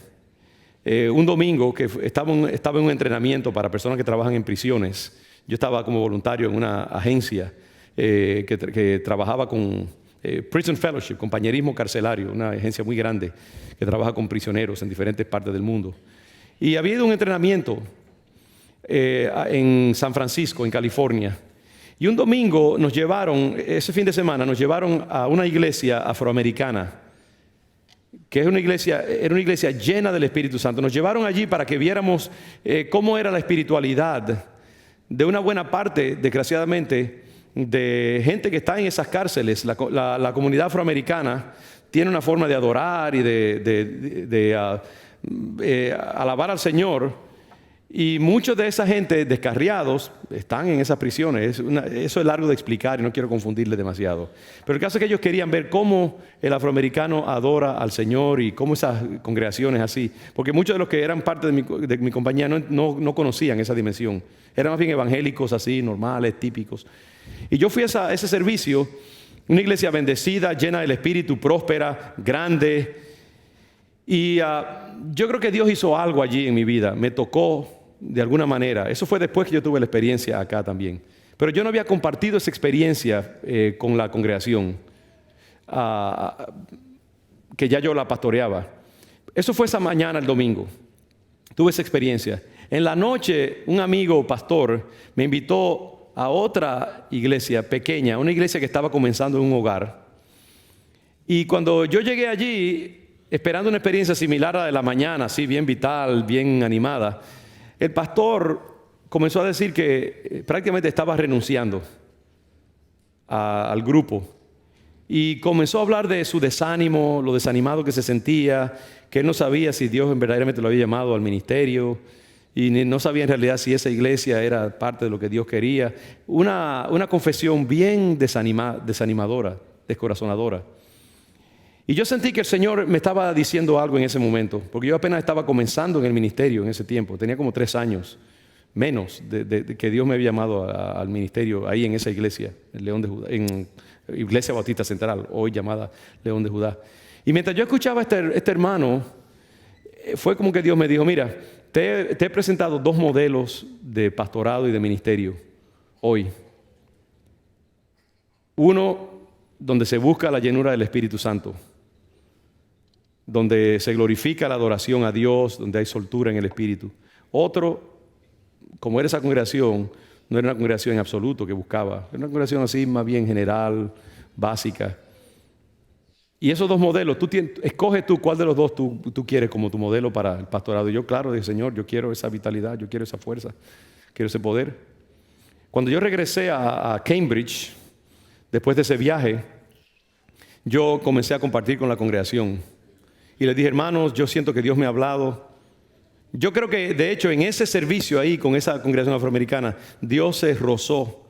un domingo que estaba en un entrenamiento para personas que trabajan en prisiones. Yo estaba como voluntario en una agencia que trabajaba con Prison Fellowship, compañerismo carcelario, una agencia muy grande que trabaja con prisioneros en diferentes partes del mundo. Y había ido un entrenamiento en San Francisco, en California. Y un domingo ese fin de semana nos llevaron a una iglesia afroamericana, que era una iglesia llena del Espíritu Santo. Nos llevaron allí para que viéramos cómo era la espiritualidad de una buena parte, desgraciadamente, de gente que está en esas cárceles. La comunidad afroamericana tiene una forma de adorar y de alabar al Señor. Y muchos de esa gente descarriados están en esas prisiones. Eso es largo de explicar y no quiero confundirles demasiado. Pero el caso es que ellos querían ver cómo el afroamericano adora al Señor y cómo esas congregaciones así. Porque muchos de los que eran parte de mi compañía no conocían esa dimensión. Eran más bien evangélicos así, normales, típicos. Y yo fui a ese servicio, una iglesia bendecida, llena del Espíritu, próspera, grande. Y yo creo que Dios hizo algo allí en mi vida, me tocó de alguna manera. Eso fue después que yo tuve la experiencia acá también. Pero yo no había compartido esa experiencia con la congregación, que ya yo la pastoreaba. Eso fue esa mañana, el domingo. Tuve esa experiencia. En la noche, un amigo pastor me invitó a otra iglesia pequeña, una iglesia que estaba comenzando en un hogar. Y cuando yo llegué allí, esperando una experiencia similar a la de la mañana, así bien vital, bien animada, el pastor comenzó a decir que prácticamente estaba renunciando al grupo. Y comenzó a hablar de su desánimo, lo desanimado que se sentía, que él no sabía si Dios verdaderamente lo había llamado al ministerio y no sabía en realidad si esa iglesia era parte de lo que Dios quería. Una confesión bien desanimadora, descorazonadora. Y yo sentí que el Señor me estaba diciendo algo en ese momento, porque yo apenas estaba comenzando en el ministerio en ese tiempo, tenía como 3 años menos de que Dios me había llamado al ministerio ahí en esa iglesia, en León de Judá, en Iglesia Bautista Central, hoy llamada León de Judá. Y mientras yo escuchaba a este hermano, fue como que Dios me dijo, mira, te he presentado 2 modelos de pastorado y de ministerio hoy. Uno, donde se busca la llenura del Espíritu Santo, donde se glorifica la adoración a Dios, donde hay soltura en el Espíritu. Otro, como era esa congregación, no era una congregación en absoluto que buscaba, era una congregación así más bien general, básica. Y esos 2 modelos, escoge tú cuál de los 2 tú quieres como tu modelo para el pastorado. Y yo, claro, dije, Señor, yo quiero esa vitalidad, yo quiero esa fuerza, quiero ese poder. Cuando yo regresé a Cambridge, después de ese viaje, yo comencé a compartir con la congregación. Y les dije, hermanos, yo siento que Dios me ha hablado. Yo creo que, de hecho, en ese servicio ahí con esa congregación afroamericana, Dios se rozó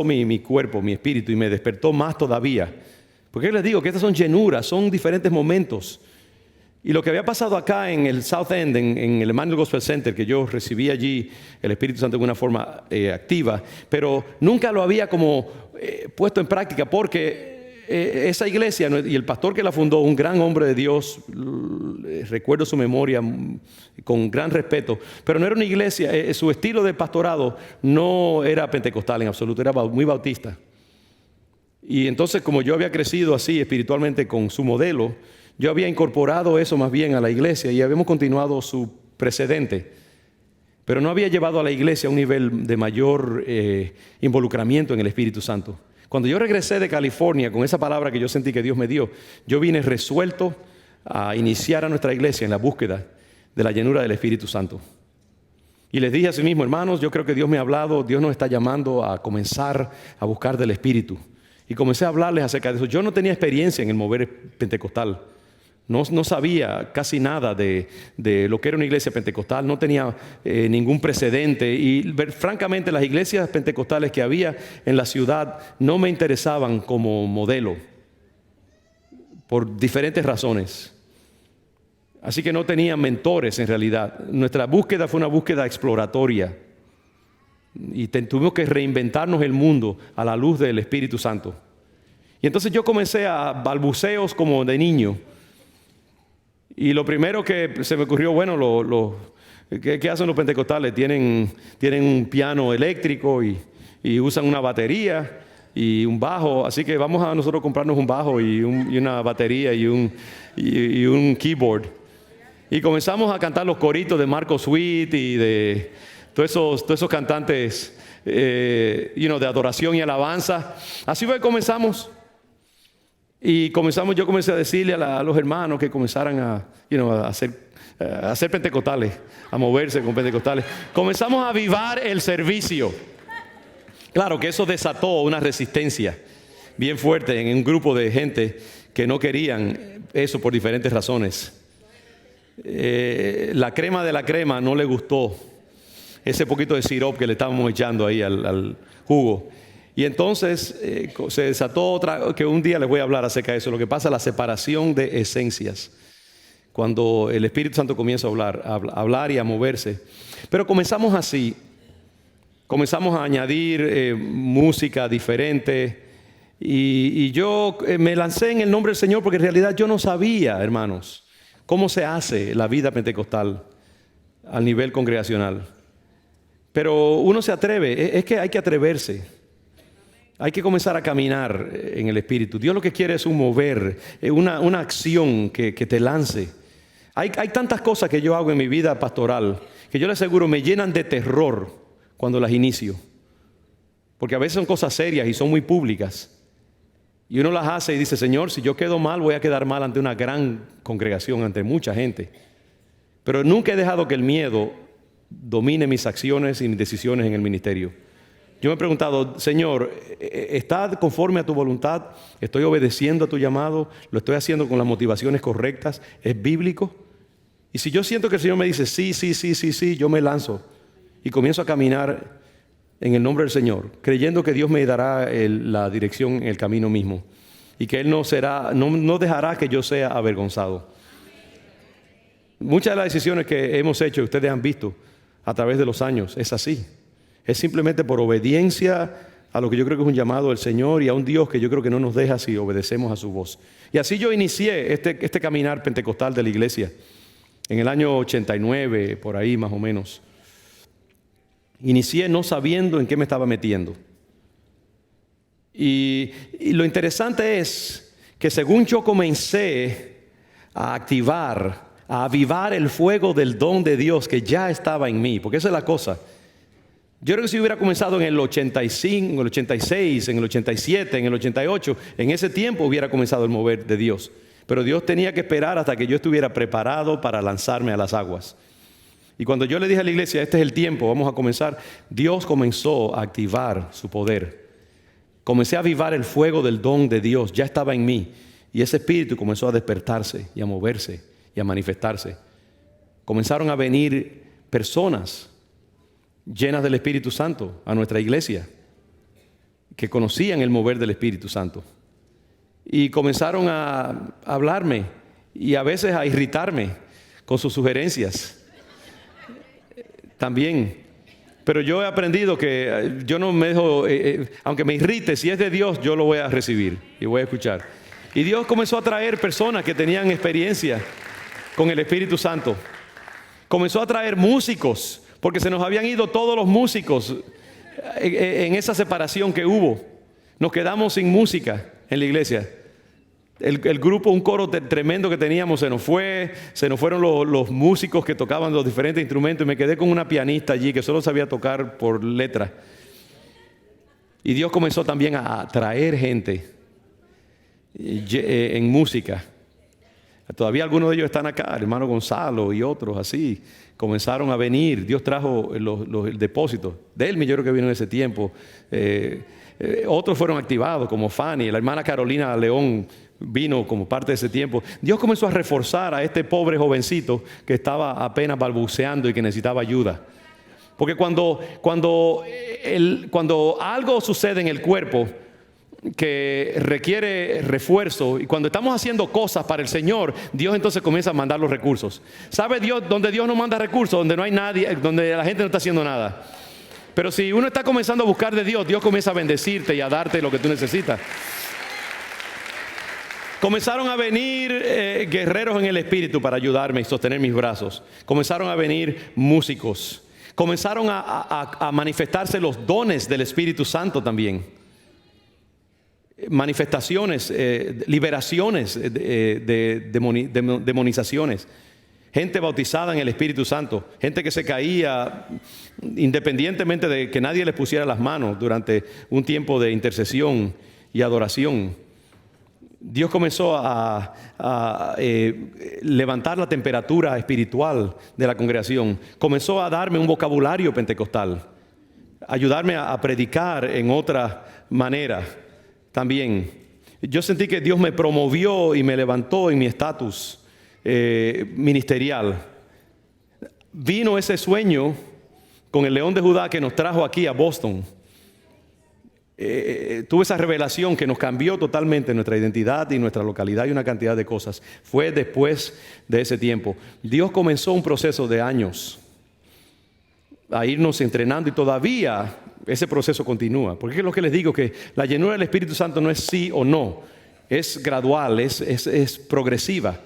mi cuerpo, mi espíritu, y me despertó más todavía. Porque les digo que estas son llenuras, son diferentes momentos. Y lo que había pasado acá en el South End, en el Emmanuel Gospel Center, que yo recibí allí el Espíritu Santo de una forma activa, pero nunca lo había como puesto en práctica, porque esa iglesia y el pastor que la fundó, un gran hombre de Dios, recuerdo su memoria con gran respeto, pero no era una iglesia, su estilo de pastorado no era pentecostal en absoluto, era muy bautista. Y entonces, como yo había crecido así espiritualmente con su modelo, yo había incorporado eso más bien a la iglesia y habíamos continuado su precedente, pero no había llevado a la iglesia a un nivel de mayor involucramiento en el Espíritu Santo. Cuando yo regresé de California con esa palabra que yo sentí que Dios me dio, yo vine resuelto a iniciar a nuestra iglesia en la búsqueda de la llenura del Espíritu Santo. Y les dije a sí mismo, hermanos, yo creo que Dios me ha hablado, Dios nos está llamando a comenzar a buscar del Espíritu. Y comencé a hablarles acerca de eso. Yo no tenía experiencia en el mover pentecostal. No sabía casi nada de lo que era una iglesia pentecostal, no tenía ningún precedente y francamente las iglesias pentecostales que había en la ciudad no me interesaban como modelo por diferentes razones. Así que no tenía mentores en realidad. Nuestra búsqueda fue una búsqueda exploratoria y tuvimos que reinventarnos el mundo a la luz del Espíritu Santo. Y entonces yo comencé a balbuceos como de niño. Y lo primero que se me ocurrió, bueno, ¿qué hacen los pentecostales? Tienen un piano eléctrico y usan una batería y un bajo. Así que vamos a nosotros comprarnos un bajo y una batería y un keyboard. Y comenzamos a cantar los coritos de Marco Sweet y de todos esos cantantes de adoración y alabanza. Así fue que comenzamos. Y yo comencé a decirle a los hermanos que comenzaran a ser pentecostales, a moverse con pentecostales. Comenzamos a avivar el servicio. Claro que eso desató una resistencia bien fuerte en un grupo de gente que no querían eso por diferentes razones. La crema de la crema no le gustó ese poquito de sirope que le estábamos echando ahí al jugo. Y entonces se desató otra, que un día les voy a hablar acerca de eso, lo que pasa, la separación de esencias. Cuando el Espíritu Santo comienza a hablar y a moverse. Pero comenzamos así, comenzamos a añadir música diferente. Y yo me lancé en el nombre del Señor porque en realidad yo no sabía, hermanos, cómo se hace la vida pentecostal al nivel congregacional. Pero uno se atreve, es que hay que atreverse. Hay que comenzar a caminar en el Espíritu. Dios lo que quiere es un mover, una acción que te lance. Hay tantas cosas que yo hago en mi vida pastoral que yo les aseguro me llenan de terror cuando las inicio. Porque a veces son cosas serias y son muy públicas. Y uno las hace y dice, Señor, si yo quedo mal, voy a quedar mal ante una gran congregación, ante mucha gente. Pero nunca he dejado que el miedo domine mis acciones y mis decisiones en el ministerio. Yo me he preguntado, Señor, ¿está conforme a tu voluntad? ¿Estoy obedeciendo a tu llamado? ¿Lo estoy haciendo con las motivaciones correctas? ¿Es bíblico? Y si yo siento que el Señor me dice, sí, yo me lanzo y comienzo a caminar en el nombre del Señor, creyendo que Dios me dará la dirección en el camino mismo y que Él no dejará que yo sea avergonzado. Muchas de las decisiones que hemos hecho, ustedes han visto a través de los años, es así. Es simplemente por obediencia a lo que yo creo que es un llamado del Señor y a un Dios que yo creo que no nos deja si obedecemos a su voz. Y así yo inicié este caminar pentecostal de la iglesia en el año 89, por ahí más o menos. Inicié no sabiendo en qué me estaba metiendo. Y lo interesante es que según yo comencé a activar, a avivar el fuego del don de Dios que ya estaba en mí, porque esa es la cosa. Yo creo que si hubiera comenzado en el 85, en el 86, en el 87, en el 88, en ese tiempo hubiera comenzado el mover de Dios. Pero Dios tenía que esperar hasta que yo estuviera preparado para lanzarme a las aguas. Y cuando yo le dije a la iglesia, este es el tiempo, vamos a comenzar, Dios comenzó a activar su poder. Comencé a avivar el fuego del don de Dios, ya estaba en mí. Y ese espíritu comenzó a despertarse y a moverse y a manifestarse. Comenzaron a venir personas llenas del Espíritu Santo a nuestra iglesia, que conocían el mover del Espíritu Santo. Y comenzaron a hablarme y a veces a irritarme con sus sugerencias. También. Pero yo he aprendido que yo no me dejo, aunque me irrite, si es de Dios, yo lo voy a recibir y voy a escuchar. Y Dios comenzó a traer personas que tenían experiencia con el Espíritu Santo. Comenzó a traer músicos, porque se nos habían ido todos los músicos en esa separación que hubo. Nos quedamos sin música en la iglesia. El grupo, un coro tremendo que teníamos, se nos fueron los músicos que tocaban los diferentes instrumentos y me quedé con una pianista allí que solo sabía tocar por letra. Y Dios comenzó también a traer gente en música. Todavía algunos de ellos están acá, el hermano Gonzalo y otros así, comenzaron a venir. Dios trajo el depósito. Delmi yo creo que vino en ese tiempo. Otros fueron activados como Fanny, la hermana Carolina León vino como parte de ese tiempo. Dios comenzó a reforzar a este pobre jovencito que estaba apenas balbuceando y que necesitaba ayuda. Porque cuando algo sucede en el cuerpo que requiere refuerzo y cuando estamos haciendo cosas para el Señor, Dios entonces comienza a mandar los recursos. ¿Sabe Dios donde Dios no manda recursos? Donde no hay nadie, donde la gente no está haciendo nada. Pero si uno está comenzando a buscar de Dios, Dios comienza a bendecirte y a darte lo que tú necesitas. Comenzaron a venir guerreros en el espíritu para ayudarme y sostener mis brazos. Comenzaron a venir músicos. Comenzaron a manifestarse los dones del Espíritu Santo también. Manifestaciones, liberaciones demonizaciones. Gente bautizada en el Espíritu Santo. Gente que se caía independientemente de que nadie les pusiera las manos durante un tiempo de intercesión y adoración. Dios comenzó a levantar la temperatura espiritual de la congregación. Comenzó a darme un vocabulario pentecostal. Ayudarme a predicar en otra manera también. Yo sentí que Dios me promovió y me levantó en mi estatus ministerial. Vino ese sueño con el León de Judá que nos trajo aquí a Boston. Tuve esa revelación que nos cambió totalmente nuestra identidad y nuestra localidad y una cantidad de cosas. Fue después de ese tiempo. Dios comenzó un proceso de años a irnos entrenando y todavía ese proceso continúa. Porque es lo que les digo, que la llenura del Espíritu Santo no es sí o no, es gradual, es progresiva.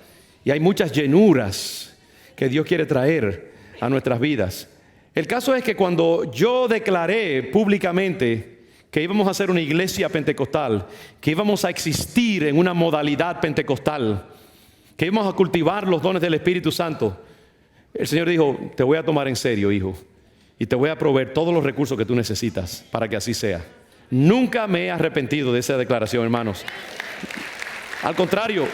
Y hay muchas llenuras que Dios quiere traer a nuestras vidas. El caso es que cuando yo declaré públicamente que íbamos a hacer una iglesia pentecostal, que íbamos a existir en una modalidad pentecostal, que íbamos a cultivar los dones del Espíritu Santo, el Señor dijo, te voy a tomar en serio, hijo, y te voy a proveer todos los recursos que tú necesitas para que así sea. Nunca me he arrepentido de esa declaración, hermanos. Al contrario,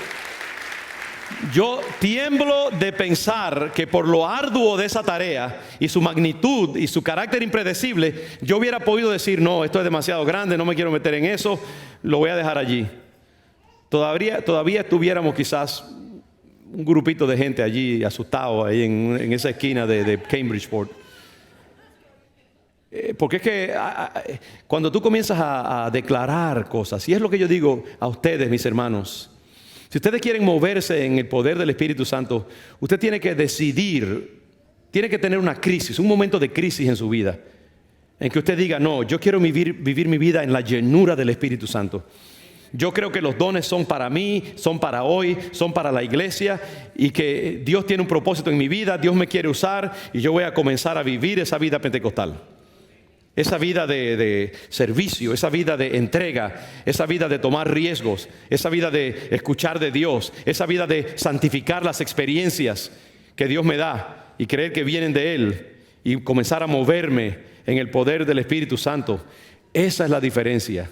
yo tiemblo de pensar que por lo arduo de esa tarea y su magnitud y su carácter impredecible, yo hubiera podido decir, no, esto es demasiado grande, no me quiero meter en eso, lo voy a dejar allí. Todavía estuviéramos quizás un grupito de gente allí asustado ahí en esa esquina de Cambridgeport. Porque es que cuando tú comienzas a declarar cosas, y es lo que yo digo a ustedes, mis hermanos, si ustedes quieren moverse en el poder del Espíritu Santo, usted tiene que decidir, tiene que tener una crisis, un momento de crisis en su vida, en que usted diga, no, yo quiero vivir mi vida en la llenura del Espíritu Santo. Yo creo que los dones son para mí, son para hoy, son para la iglesia, y que Dios tiene un propósito en mi vida, Dios me quiere usar, y yo voy a comenzar a vivir esa vida pentecostal. Esa vida de servicio, esa vida de entrega, esa vida de tomar riesgos, esa vida de escuchar de Dios, esa vida de santificar las experiencias que Dios me da y creer que vienen de Él y comenzar a moverme en el poder del Espíritu Santo. Esa es la diferencia.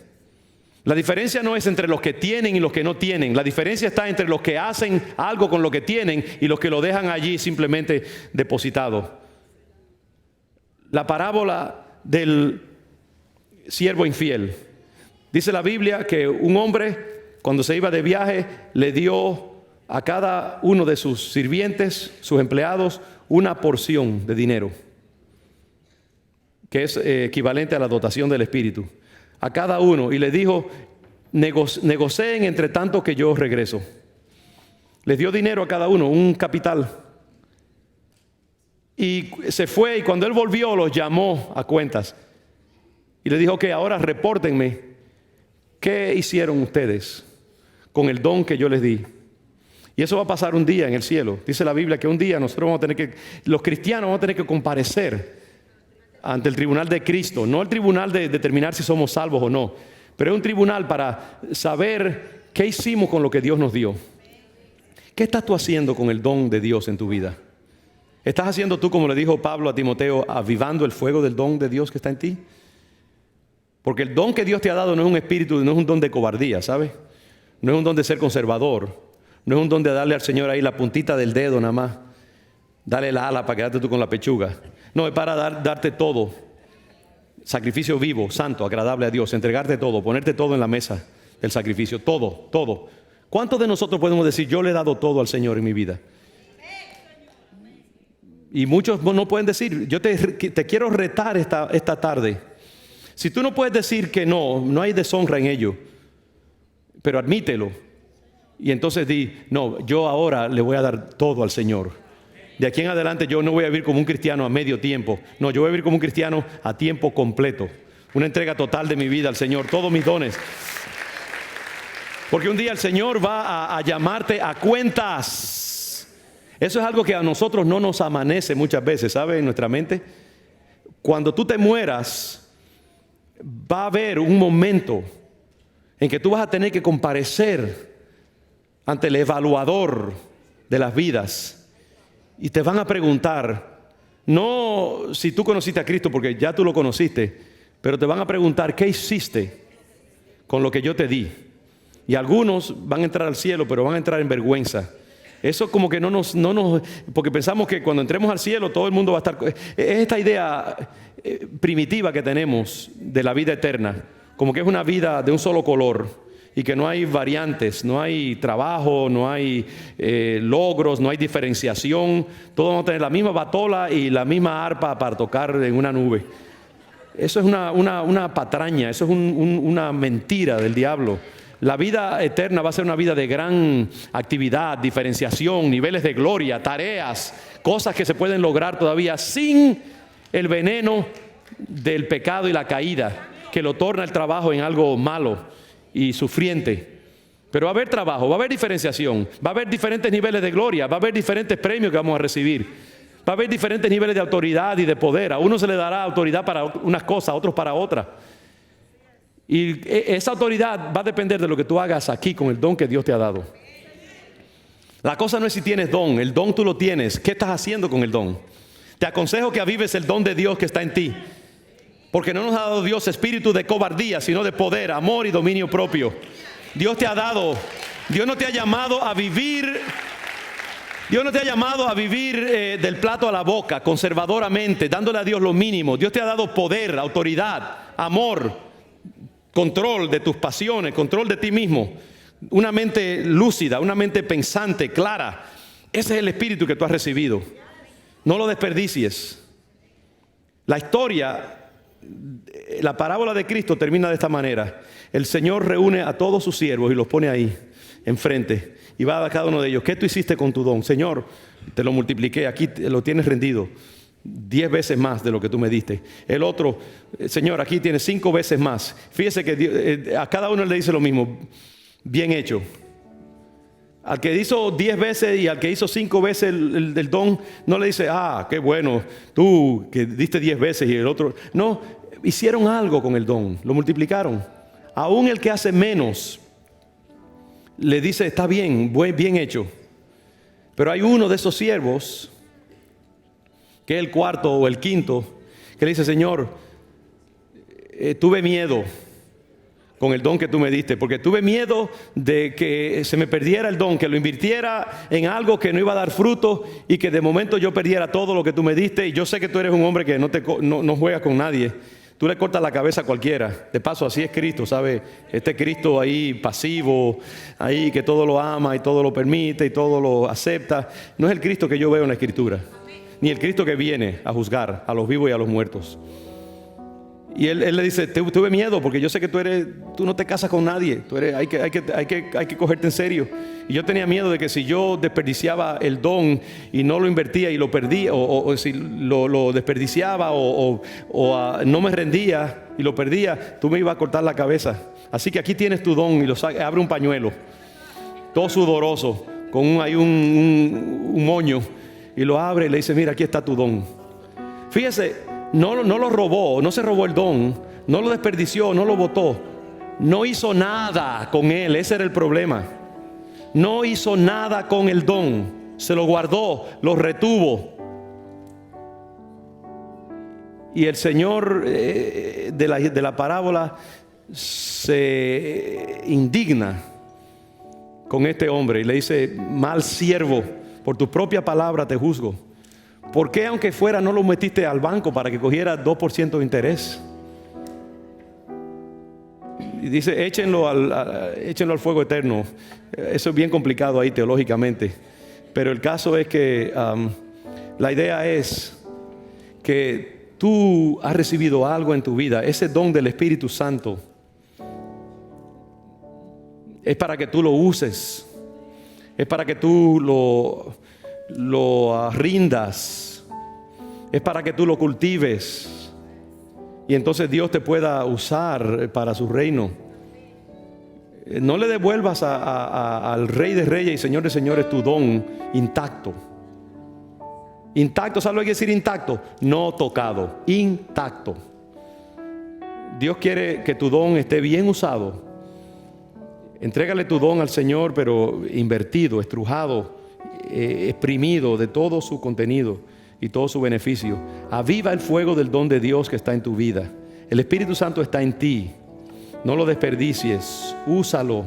La diferencia no es entre los que tienen y los que no tienen. La diferencia está entre los que hacen algo con lo que tienen y los que lo dejan allí simplemente depositado. La parábola del siervo infiel. Dice la Biblia que un hombre, cuando se iba de viaje, le dio a cada uno de sus sirvientes, sus empleados, una porción de dinero, que es equivalente a la dotación del Espíritu. A cada uno, y le dijo, negocien entre tanto que yo regreso. Les dio dinero a cada uno, un capital. Y se fue, y cuando él volvió los llamó a cuentas y le dijo que ahora repórtenme qué hicieron ustedes con el don que yo les di. Y eso va a pasar un día en el cielo. Dice la Biblia que un día nosotros vamos a tener que, los cristianos vamos a tener que comparecer ante el tribunal de Cristo. No el tribunal de determinar si somos salvos o no, pero es un tribunal para saber qué hicimos con lo que Dios nos dio. ¿Qué estás tú haciendo con el don de Dios en tu vida? ¿Estás haciendo tú, como le dijo Pablo a Timoteo, avivando el fuego del don de Dios que está en ti? Porque el don que Dios te ha dado no es un espíritu, no es un don de cobardía, ¿sabes? No es un don de ser conservador. No es un don de darle al Señor ahí la puntita del dedo nada más. Dale la ala para quedarte tú con la pechuga. No, es para darte todo. Sacrificio vivo, santo, agradable a Dios. Entregarte todo, ponerte todo en la mesa del sacrificio. Todo, todo. ¿Cuántos de nosotros podemos decir, yo le he dado todo al Señor en mi vida? Y muchos no pueden decir, yo te quiero retar esta tarde. Si tú no puedes decir que no hay deshonra en ello, pero admítelo. Y entonces di, no, yo ahora le voy a dar todo al Señor. De aquí en adelante yo no voy a vivir como un cristiano a medio tiempo. No, yo voy a vivir como un cristiano a tiempo completo. Una entrega total de mi vida al Señor, todos mis dones. Porque un día el Señor va a llamarte a cuentas. Eso es algo que a nosotros no nos amanece muchas veces, ¿sabes? En nuestra mente. Cuando tú te mueras, va a haber un momento en que tú vas a tener que comparecer ante el evaluador de las vidas. Y te van a preguntar, no si tú conociste a Cristo, porque ya tú lo conociste, pero te van a preguntar, ¿qué hiciste con lo que yo te di? Y algunos van a entrar al cielo, pero van a entrar en vergüenza. Eso como que no nos, porque pensamos que cuando entremos al cielo todo el mundo va a estar. Es esta idea primitiva que tenemos de la vida eterna, como que es una vida de un solo color y que no hay variantes, no hay trabajo, no hay logros, no hay diferenciación. Todos vamos a tener la misma batola y la misma arpa para tocar en una nube. Eso es una patraña, eso es una mentira del diablo. La vida eterna va a ser una vida de gran actividad, diferenciación, niveles de gloria, tareas, cosas que se pueden lograr todavía sin el veneno del pecado y la caída, que lo torna el trabajo en algo malo y sufriente. Pero va a haber trabajo, va a haber diferenciación, va a haber diferentes niveles de gloria, va a haber diferentes premios que vamos a recibir, va a haber diferentes niveles de autoridad y de poder. A uno se le dará autoridad para unas cosas, a otros para otras. Y esa autoridad va a depender de lo que tú hagas aquí con el don que Dios te ha dado. La cosa no es si tienes don, el don tú lo tienes. ¿Qué estás haciendo con el don? Te aconsejo que avives el don de Dios que está en ti. Porque no nos ha dado Dios espíritu de cobardía, sino de poder, amor y dominio propio. Dios no te ha llamado a vivir del plato a la boca, conservadoramente, dándole a Dios lo mínimo. Dios te ha dado poder, autoridad, amor, control de tus pasiones, control de ti mismo. Una mente lúcida, una mente pensante, clara. Ese es el espíritu que tú has recibido. No lo desperdicies. La parábola de Cristo termina de esta manera. El Señor reúne a todos sus siervos y los pone ahí, enfrente. Y va a cada uno de ellos: ¿qué tú hiciste con tu don? Señor, te lo multipliqué, aquí lo tienes rendido 10 veces más de lo que tú me diste. El otro: Señor, aquí tienes 5 veces más. Fíjese que a cada uno le dice lo mismo: bien hecho. Al que hizo 10 veces y al que hizo 5 veces el don, no le dice: qué bueno, tú que diste 10 veces y el otro. No, hicieron algo con el don, lo multiplicaron. Aún el que hace menos le dice: está bien, bien hecho. Pero hay uno de esos siervos, que es el cuarto o el quinto, que le dice: Señor, tuve miedo con el don que tú me diste, porque tuve miedo de que se me perdiera el don, que lo invirtiera en algo que no iba a dar fruto y que de momento yo perdiera todo lo que tú me diste. Y yo sé que tú eres un hombre que no juegas con nadie. Tú le cortas la cabeza a cualquiera. De paso, así es Cristo, ¿sabe? Este Cristo ahí pasivo, ahí que todo lo ama y todo lo permite y todo lo acepta, no es el Cristo que yo veo en la Escritura, ni el Cristo que viene a juzgar a los vivos y a los muertos. Y él le dice: tuve miedo porque yo sé que tú no te casas con nadie. Hay que cogerte en serio. Y yo tenía miedo de que si yo desperdiciaba el don y no lo invertía y lo perdía, o si lo desperdiciaba o no me rendía y lo perdía, tú me ibas a cortar la cabeza. Así que aquí tienes tu don. Y abre un pañuelo, todo sudoroso, con un moño, y lo abre y le dice: mira, aquí está tu don. Fíjese. No lo robó, no se robó el don, no lo desperdició, no lo botó, no hizo nada con él. Ese era el problema. No hizo nada con el don, se lo guardó, lo retuvo. Y el Señor de la parábola se indigna con este hombre y le dice: mal siervo, por tu propia palabra te juzgo. ¿Por qué, aunque fuera, no lo metiste al banco para que cogiera 2% de interés? Y dice: échenlo al fuego eterno. Eso es bien complicado ahí teológicamente. Pero el caso es que la idea es que tú has recibido algo en tu vida. Ese don del Espíritu Santo es para que tú lo uses. Es para que tú lo rindas, es para que tú lo cultives y entonces Dios te pueda usar para su reino. No le devuelvas al Rey de Reyes y Señor de Señores tu don intacto. Intacto, ¿sabes lo que quiere decir intacto? No tocado, intacto. Dios quiere que tu don esté bien usado. Entrégale tu don al Señor, pero invertido, estrujado, exprimido de todo su contenido y todo su beneficio. Aviva el fuego del don de Dios que está en tu vida. El Espíritu Santo está en ti. No lo desperdicies, úsalo.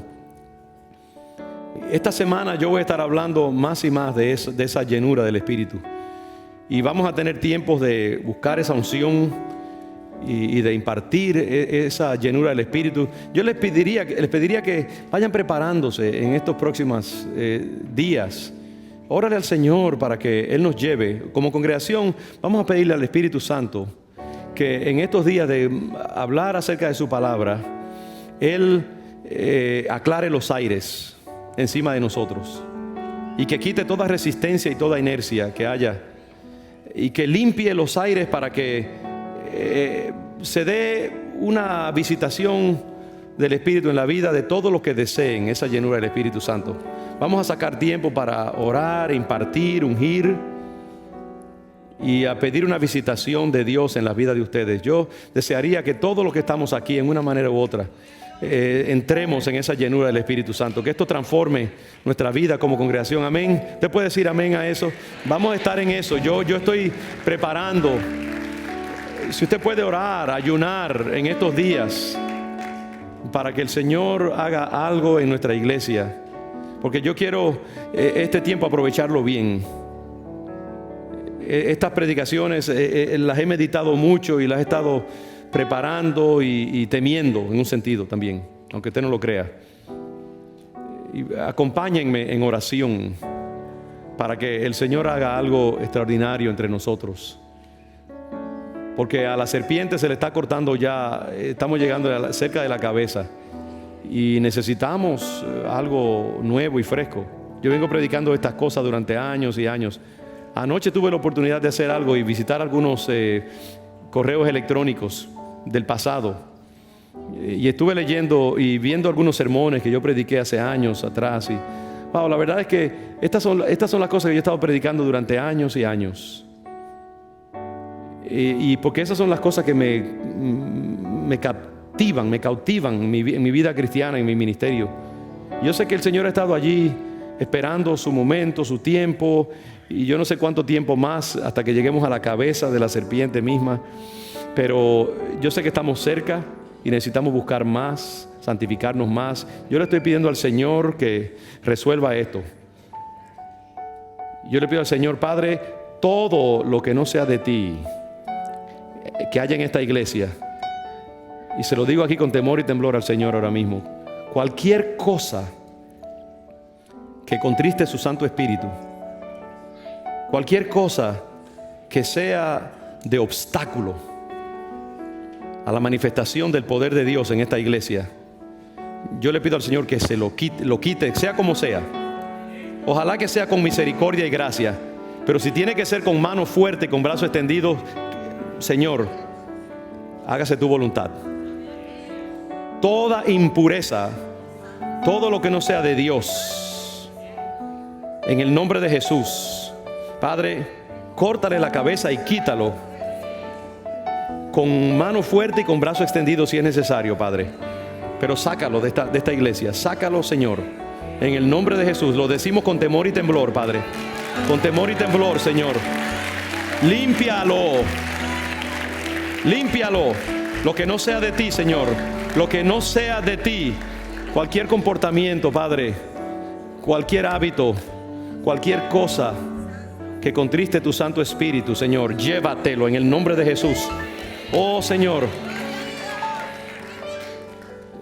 Esta semana yo voy a estar hablando más y más de esa llenura del Espíritu. Y vamos a tener tiempos de buscar esa unción y de impartir esa llenura del Espíritu. Yo les pediría que vayan preparándose en estos próximos días. Órale al Señor para que Él nos lleve. Como congregación vamos a pedirle al Espíritu Santo que en estos días de hablar acerca de su palabra, Él aclare los aires encima de nosotros y que quite toda resistencia y toda inercia que haya y que limpie los aires para que se dé una visitación del Espíritu en la vida de todos los que deseen esa llenura del Espíritu Santo. Vamos a sacar tiempo para orar, impartir, ungir y a pedir una visitación de Dios en la vida de ustedes. Yo desearía que todos los que estamos aquí en una manera u otra entremos en esa llenura del Espíritu Santo, que esto transforme nuestra vida como congregación. Amén. ¿Usted puede decir amén a eso? Vamos a estar en eso. Yo estoy preparando si usted puede orar, ayunar en estos días para que el Señor haga algo en nuestra iglesia, porque yo quiero este tiempo aprovecharlo bien. Estas predicaciones las he meditado mucho y las he estado preparando y temiendo en un sentido también, aunque usted no lo crea. Y acompáñenme en oración para que el Señor haga algo extraordinario entre nosotros. Porque a la serpiente se le está cortando ya, estamos llegando cerca de la cabeza y necesitamos algo nuevo y fresco. Yo vengo predicando estas cosas durante años y años. Anoche tuve la oportunidad de hacer algo y visitar algunos correos electrónicos del pasado. Y estuve leyendo y viendo algunos sermones que yo prediqué hace años atrás. Y wow, la verdad es que estas son las cosas que yo he estado predicando durante años y años. Y porque esas son las cosas que me cautivan en mi vida cristiana, en mi ministerio. Yo sé que el Señor ha estado allí esperando su momento, su tiempo, y yo no sé cuánto tiempo más hasta que lleguemos a la cabeza de la serpiente misma. Pero yo sé que estamos cerca y necesitamos buscar más, santificarnos más. Yo le estoy pidiendo al Señor que resuelva esto. Yo le pido al Señor, Padre, todo lo que no sea de ti, que haya en esta iglesia, y se lo digo aquí con temor y temblor al Señor ahora mismo, cualquier cosa que contriste su Santo Espíritu, cualquier cosa que sea de obstáculo a la manifestación del poder de Dios en esta iglesia, yo le pido al Señor que se lo quite, sea como sea. Ojalá que sea con misericordia y gracia, pero si tiene que ser con mano fuerte, con brazos extendidos, Señor, hágase tu voluntad. Toda impureza, todo lo que no sea de Dios, en el nombre de Jesús, Padre, córtale la cabeza y quítalo con mano fuerte y con brazo extendido si es necesario, Padre. Pero sácalo de esta iglesia, sácalo, Señor, en el nombre de Jesús. Lo decimos con temor y temblor, Padre, con temor y temblor, Señor. Límpialo. Límpialo, lo que no sea de ti, Señor, lo que no sea de ti, cualquier comportamiento, Padre, cualquier hábito, cualquier cosa que contriste tu Santo Espíritu, Señor, llévatelo en el nombre de Jesús. Oh, Señor,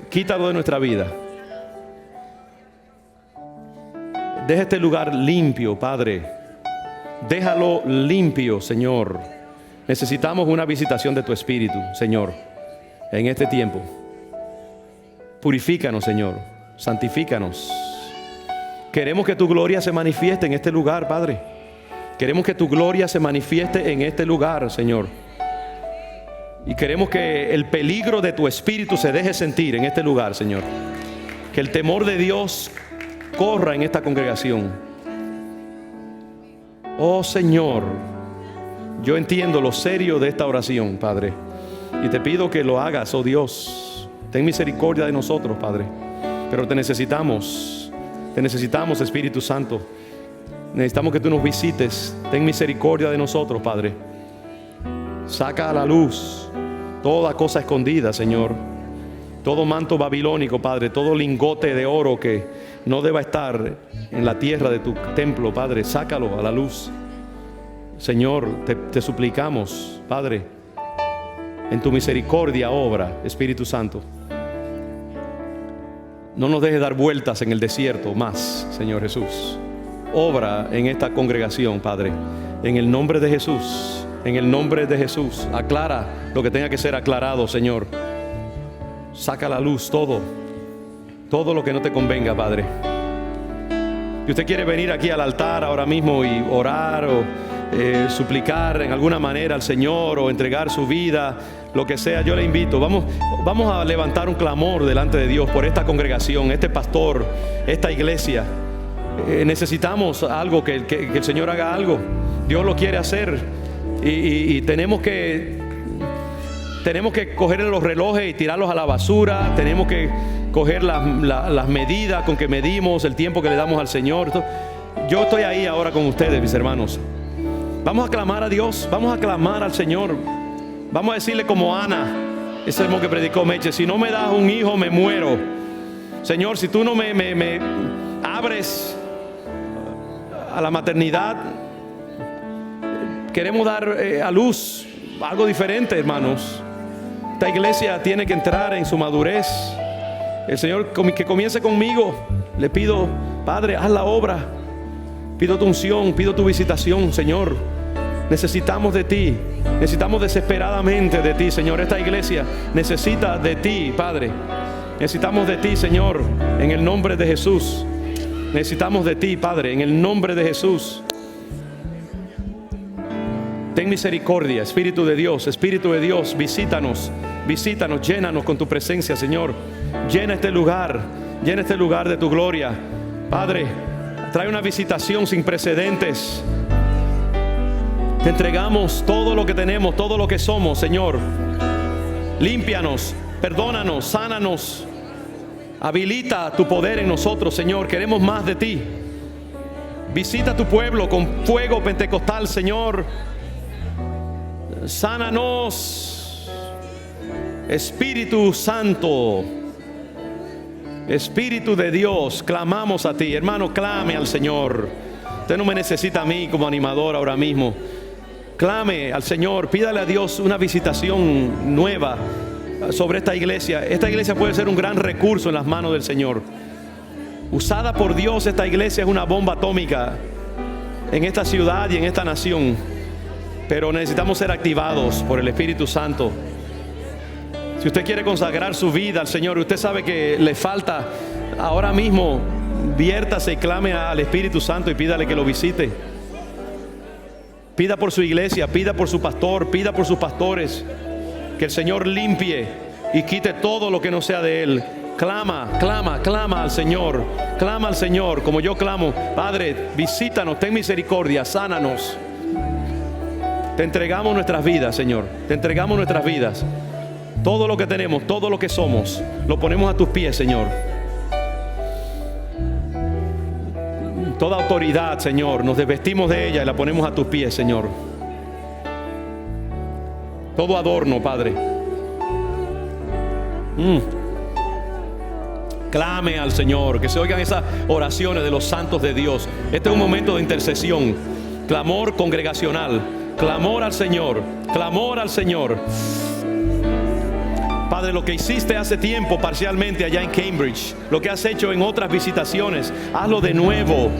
quítalo de nuestra vida. Deja este lugar limpio, Padre. Déjalo limpio, Señor. Necesitamos una visitación de tu Espíritu, Señor, en este tiempo. Purifícanos, Señor. Santifícanos. Queremos que tu gloria se manifieste en este lugar, Padre. Queremos que tu gloria se manifieste en este lugar, Señor. Y queremos que el peligro de tu Espíritu se deje sentir en este lugar, Señor. Que el temor de Dios corra en esta congregación. Oh, Señor, yo entiendo lo serio de esta oración, Padre, y te pido que lo hagas, oh Dios. Ten misericordia de nosotros, Padre. Pero te necesitamos, Espíritu Santo. Necesitamos que tú nos visites. Ten misericordia de nosotros, Padre. Saca a la luz toda cosa escondida, Señor. Todo manto babilónico, Padre, todo lingote de oro que no deba estar en la tierra de tu templo, Padre, sácalo a la luz. Señor, te suplicamos, Padre, en tu misericordia obra, Espíritu Santo. No nos dejes dar vueltas en el desierto más, Señor Jesús. Obra en esta congregación, Padre, en el nombre de Jesús, en el nombre de Jesús. Aclara lo que tenga que ser aclarado, Señor. Saca a la luz todo lo que no te convenga, Padre. Si usted quiere venir aquí al altar ahora mismo y orar o suplicar en alguna manera al Señor o entregar su vida, lo que sea, yo le invito. Vamos a levantar un clamor delante de Dios por esta congregación, este pastor, esta iglesia. Necesitamos algo, que el Señor haga algo. Dios lo quiere hacer y tenemos que coger los relojes y tirarlos a la basura. Tenemos que coger las medidas con que medimos el tiempo que le damos al Señor. Yo estoy ahí ahora con ustedes, mis hermanos. Vamos a clamar a Dios, vamos a clamar al Señor. Vamos a decirle como Ana, ese sermón que predicó Meche: si no me das un hijo, me muero. Señor, si tú no me abres a la maternidad, queremos dar a luz algo diferente, hermanos. Esta iglesia tiene que entrar en su madurez. El Señor que comience conmigo. Le pido, Padre, haz la obra. Pido tu unción, pido tu visitación, Señor. Necesitamos de ti. Necesitamos desesperadamente de ti, Señor. Esta iglesia necesita de ti, Padre. Necesitamos de ti, Señor, en el nombre de Jesús. Necesitamos de ti, Padre, en el nombre de Jesús. Ten misericordia, Espíritu de Dios, visítanos, llénanos con tu presencia, Señor. Llena este lugar de tu gloria. Padre, trae una visitación sin precedentes. Te entregamos todo lo que tenemos, todo lo que somos, Señor. Límpianos, perdónanos, sánanos. Habilita tu poder en nosotros, Señor. Queremos más de ti. Visita tu pueblo con fuego pentecostal, Señor. Sánanos, Espíritu Santo, Espíritu de Dios. Clamamos a ti, hermano. Clame al Señor. Usted no me necesita a mí como animador ahora mismo. Clame al Señor, pídale a Dios una visitación nueva sobre esta iglesia. Esta iglesia puede ser un gran recurso en las manos del Señor. Usada por Dios, esta iglesia es una bomba atómica en esta ciudad y en esta nación. Pero necesitamos ser activados por el Espíritu Santo. Si usted quiere consagrar su vida al Señor, usted sabe que le falta, ahora mismo viértase y clame al Espíritu Santo y pídale que lo visite. Pida por su iglesia, pida por su pastor, pida por sus pastores. Que el Señor limpie y quite todo lo que no sea de Él. Clama al Señor. Clama al Señor como yo clamo. Padre, visítanos, ten misericordia, sánanos. Te entregamos nuestras vidas, Señor. Te entregamos nuestras vidas. Todo lo que tenemos, todo lo que somos, lo ponemos a tus pies, Señor. Toda autoridad, Señor, nos desvestimos de ella y la ponemos a tus pies, Señor. Todo adorno, Padre. Clame al Señor, que se oigan esas oraciones de los santos de Dios. Este es un momento de intercesión, clamor congregacional, clamor al Señor, clamor al Señor. Padre, lo que hiciste hace tiempo parcialmente allá en Cambridge, lo que has hecho en otras visitaciones, hazlo de nuevo.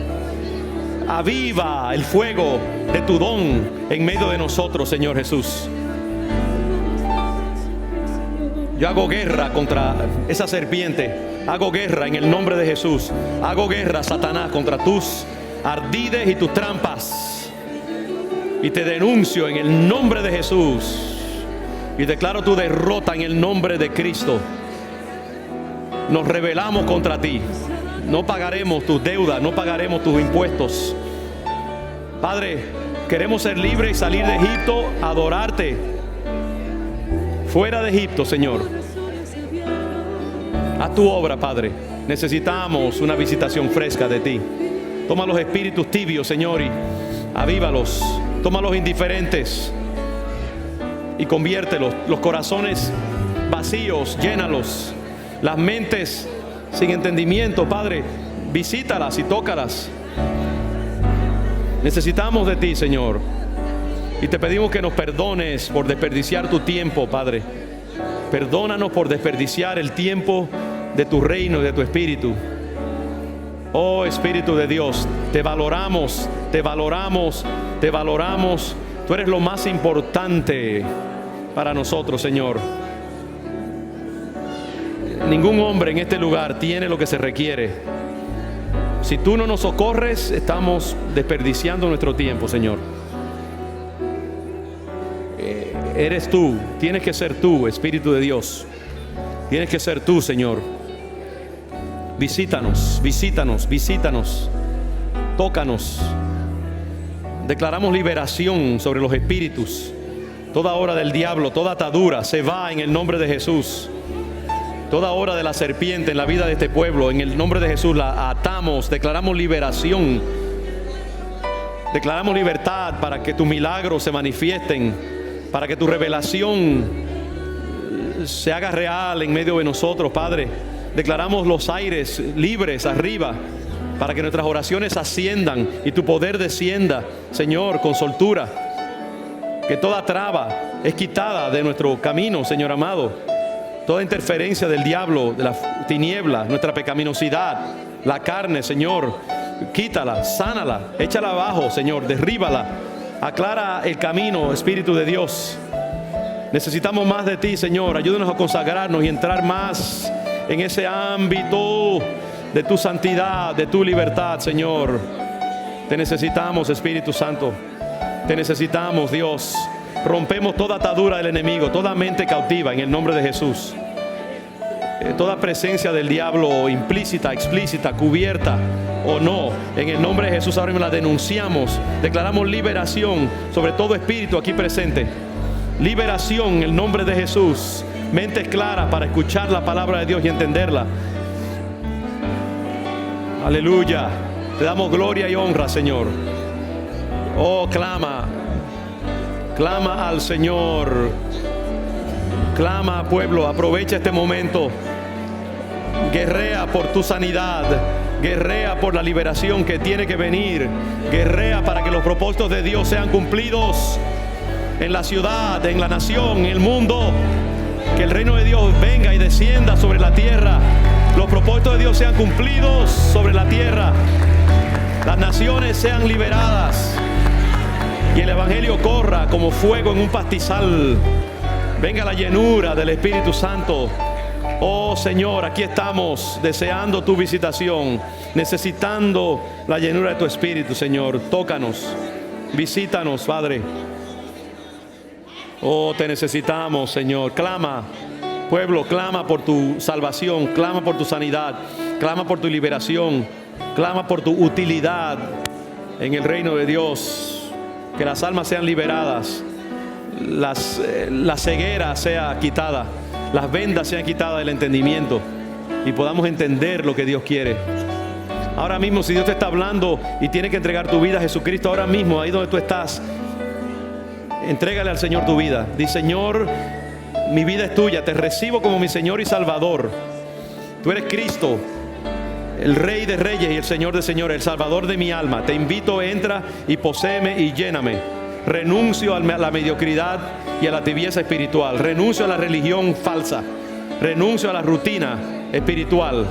Aviva el fuego de tu don en medio de nosotros, Señor Jesús. Yo hago guerra contra esa serpiente. Hago guerra en el nombre de Jesús. Hago guerra, Satanás, contra tus ardides y tus trampas. Y te denuncio en el nombre de Jesús. Y declaro tu derrota en el nombre de Cristo. Nos rebelamos contra ti. No pagaremos tus deudas, no pagaremos tus impuestos. Padre, queremos ser libres y salir de Egipto, adorarte. Fuera de Egipto, Señor. Haz tu obra, Padre. Necesitamos una visitación fresca de ti. Toma los espíritus tibios, Señor, y avívalos. Toma los indiferentes y conviértelos. Los corazones vacíos, llénalos. Las mentes sin entendimiento, Padre, visítalas y tócalas. Necesitamos de ti, Señor. Y te pedimos que nos perdones por desperdiciar tu tiempo, Padre. Perdónanos por desperdiciar el tiempo de tu reino y de tu espíritu. Oh Espíritu de Dios, te valoramos, te valoramos, te valoramos. Tú eres lo más importante para nosotros, Señor. Ningún hombre en este lugar tiene lo que se requiere. Si tú no nos socorres, estamos desperdiciando nuestro tiempo, Señor. Eres tú, tienes que ser tú, Espíritu de Dios. Tienes que ser tú, Señor. Visítanos, visítanos, visítanos. Tócanos. Declaramos liberación sobre los espíritus. Toda obra del diablo, toda atadura se va en el nombre de Jesús. Toda obra de la serpiente en la vida de este pueblo, en el nombre de Jesús la atamos. Declaramos liberación. Declaramos libertad para que tus milagros se manifiesten, para que tu revelación se haga real en medio de nosotros, Padre. Declaramos los aires libres arriba, para que nuestras oraciones asciendan y tu poder descienda, Señor, con soltura. Que toda traba es quitada de nuestro camino, Señor amado. Toda interferencia del diablo, de las tinieblas, nuestra pecaminosidad, la carne, Señor, quítala, sánala, échala abajo, Señor, derríbala. Aclara el camino, Espíritu de Dios. Necesitamos más de ti, Señor. Ayúdanos a consagrarnos y entrar más en ese ámbito de tu santidad, de tu libertad, Señor. Te necesitamos, Espíritu Santo. Te necesitamos, Dios. Rompemos toda atadura del enemigo, toda mente cautiva en el nombre de Jesús. Toda presencia del diablo implícita, explícita, cubierta o no, en el nombre de Jesús ahora mismo la denunciamos. Declaramos liberación sobre todo espíritu aquí presente. Liberación en el nombre de Jesús. Mentes claras para escuchar la palabra de Dios y entenderla. Aleluya. Te damos gloria y honra, Señor. Oh, clama. Clama al Señor. Clama, pueblo. Aprovecha este momento. Guerrea por tu sanidad. Guerrea por la liberación que tiene que venir. Guerrea para que los propósitos de Dios sean cumplidos en la ciudad, en la nación, en el mundo. Que el reino de Dios venga y descienda sobre la tierra. Los propósitos de Dios sean cumplidos sobre la tierra. Las naciones sean liberadas. Y el evangelio corra como fuego en un pastizal. Venga la llenura del Espíritu Santo. Oh Señor, aquí estamos deseando tu visitación, necesitando la llenura de tu Espíritu, Señor. Tócanos, visítanos, Padre. Oh, te necesitamos, Señor. Clama, pueblo, clama por tu salvación, clama por tu sanidad, clama por tu liberación, clama por tu utilidad en el reino de Dios. Que las almas sean liberadas, la ceguera sea quitada, las vendas sean quitadas del entendimiento y podamos entender lo que Dios quiere. Ahora mismo, si Dios te está hablando y tienes que entregar tu vida a Jesucristo, ahora mismo, ahí donde tú estás, entrégale al Señor tu vida. Di: Señor, mi vida es tuya, te recibo como mi Señor y Salvador. Tú eres Cristo, el Rey de Reyes y el Señor de Señores, el Salvador de mi alma. Te invito, entra y poséeme y lléname. Renuncio a la mediocridad y a la tibieza espiritual. Renuncio a la religión falsa. Renuncio a la rutina espiritual.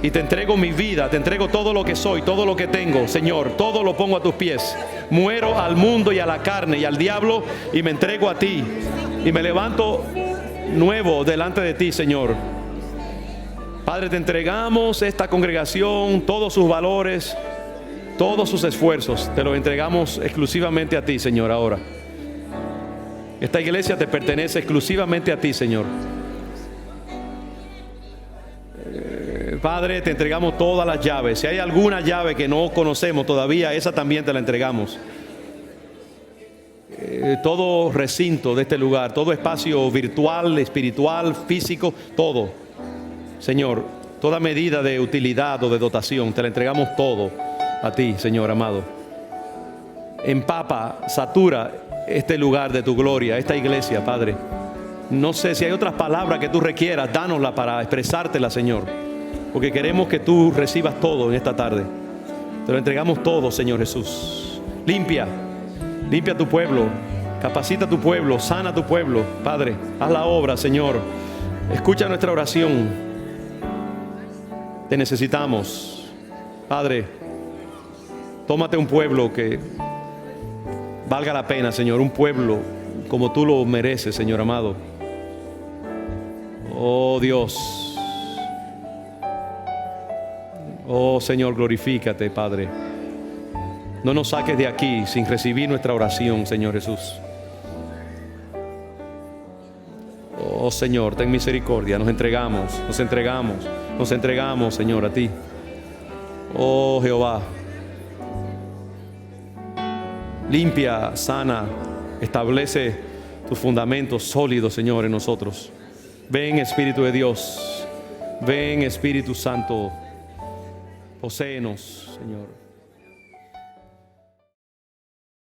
Y te entrego mi vida, te entrego todo lo que soy, todo lo que tengo, Señor. Todo lo pongo a tus pies. Muero al mundo y a la carne y al diablo y me entrego a ti. Y me levanto nuevo delante de ti, Señor. Padre, te entregamos esta congregación, todos sus valores, todos sus esfuerzos. Te los entregamos exclusivamente a ti, Señor, ahora. Esta iglesia te pertenece exclusivamente a ti, Señor. Padre, te entregamos todas las llaves. Si hay alguna llave que no conocemos todavía, esa también te la entregamos. Todo recinto de este lugar, todo espacio virtual, espiritual, físico, todo. Señor, toda medida de utilidad o de dotación, te la entregamos todo a ti, Señor amado. Empapa, satura este lugar de tu gloria, esta iglesia, Padre. No sé si hay otras palabras que tú requieras, dánosla para expresártela, Señor. Porque queremos que tú recibas todo en esta tarde. Te lo entregamos todo, Señor Jesús. Limpia a tu pueblo, capacita a tu pueblo, sana a tu pueblo, Padre. Haz la obra, Señor. Escucha nuestra oración. Te necesitamos, Padre. Tómate un pueblo que valga la pena, Señor. Un pueblo como tú lo mereces, Señor amado. Oh Dios. Oh Señor, glorifícate, Padre. No nos saques de aquí sin recibir nuestra oración, Señor Jesús. Oh Señor, ten misericordia. Nos entregamos, Señor, a ti. Oh Jehová. Limpia, sana, establece tus fundamentos sólidos, Señor, en nosotros. Ven, Espíritu de Dios. Ven, Espíritu Santo. Poséenos, Señor.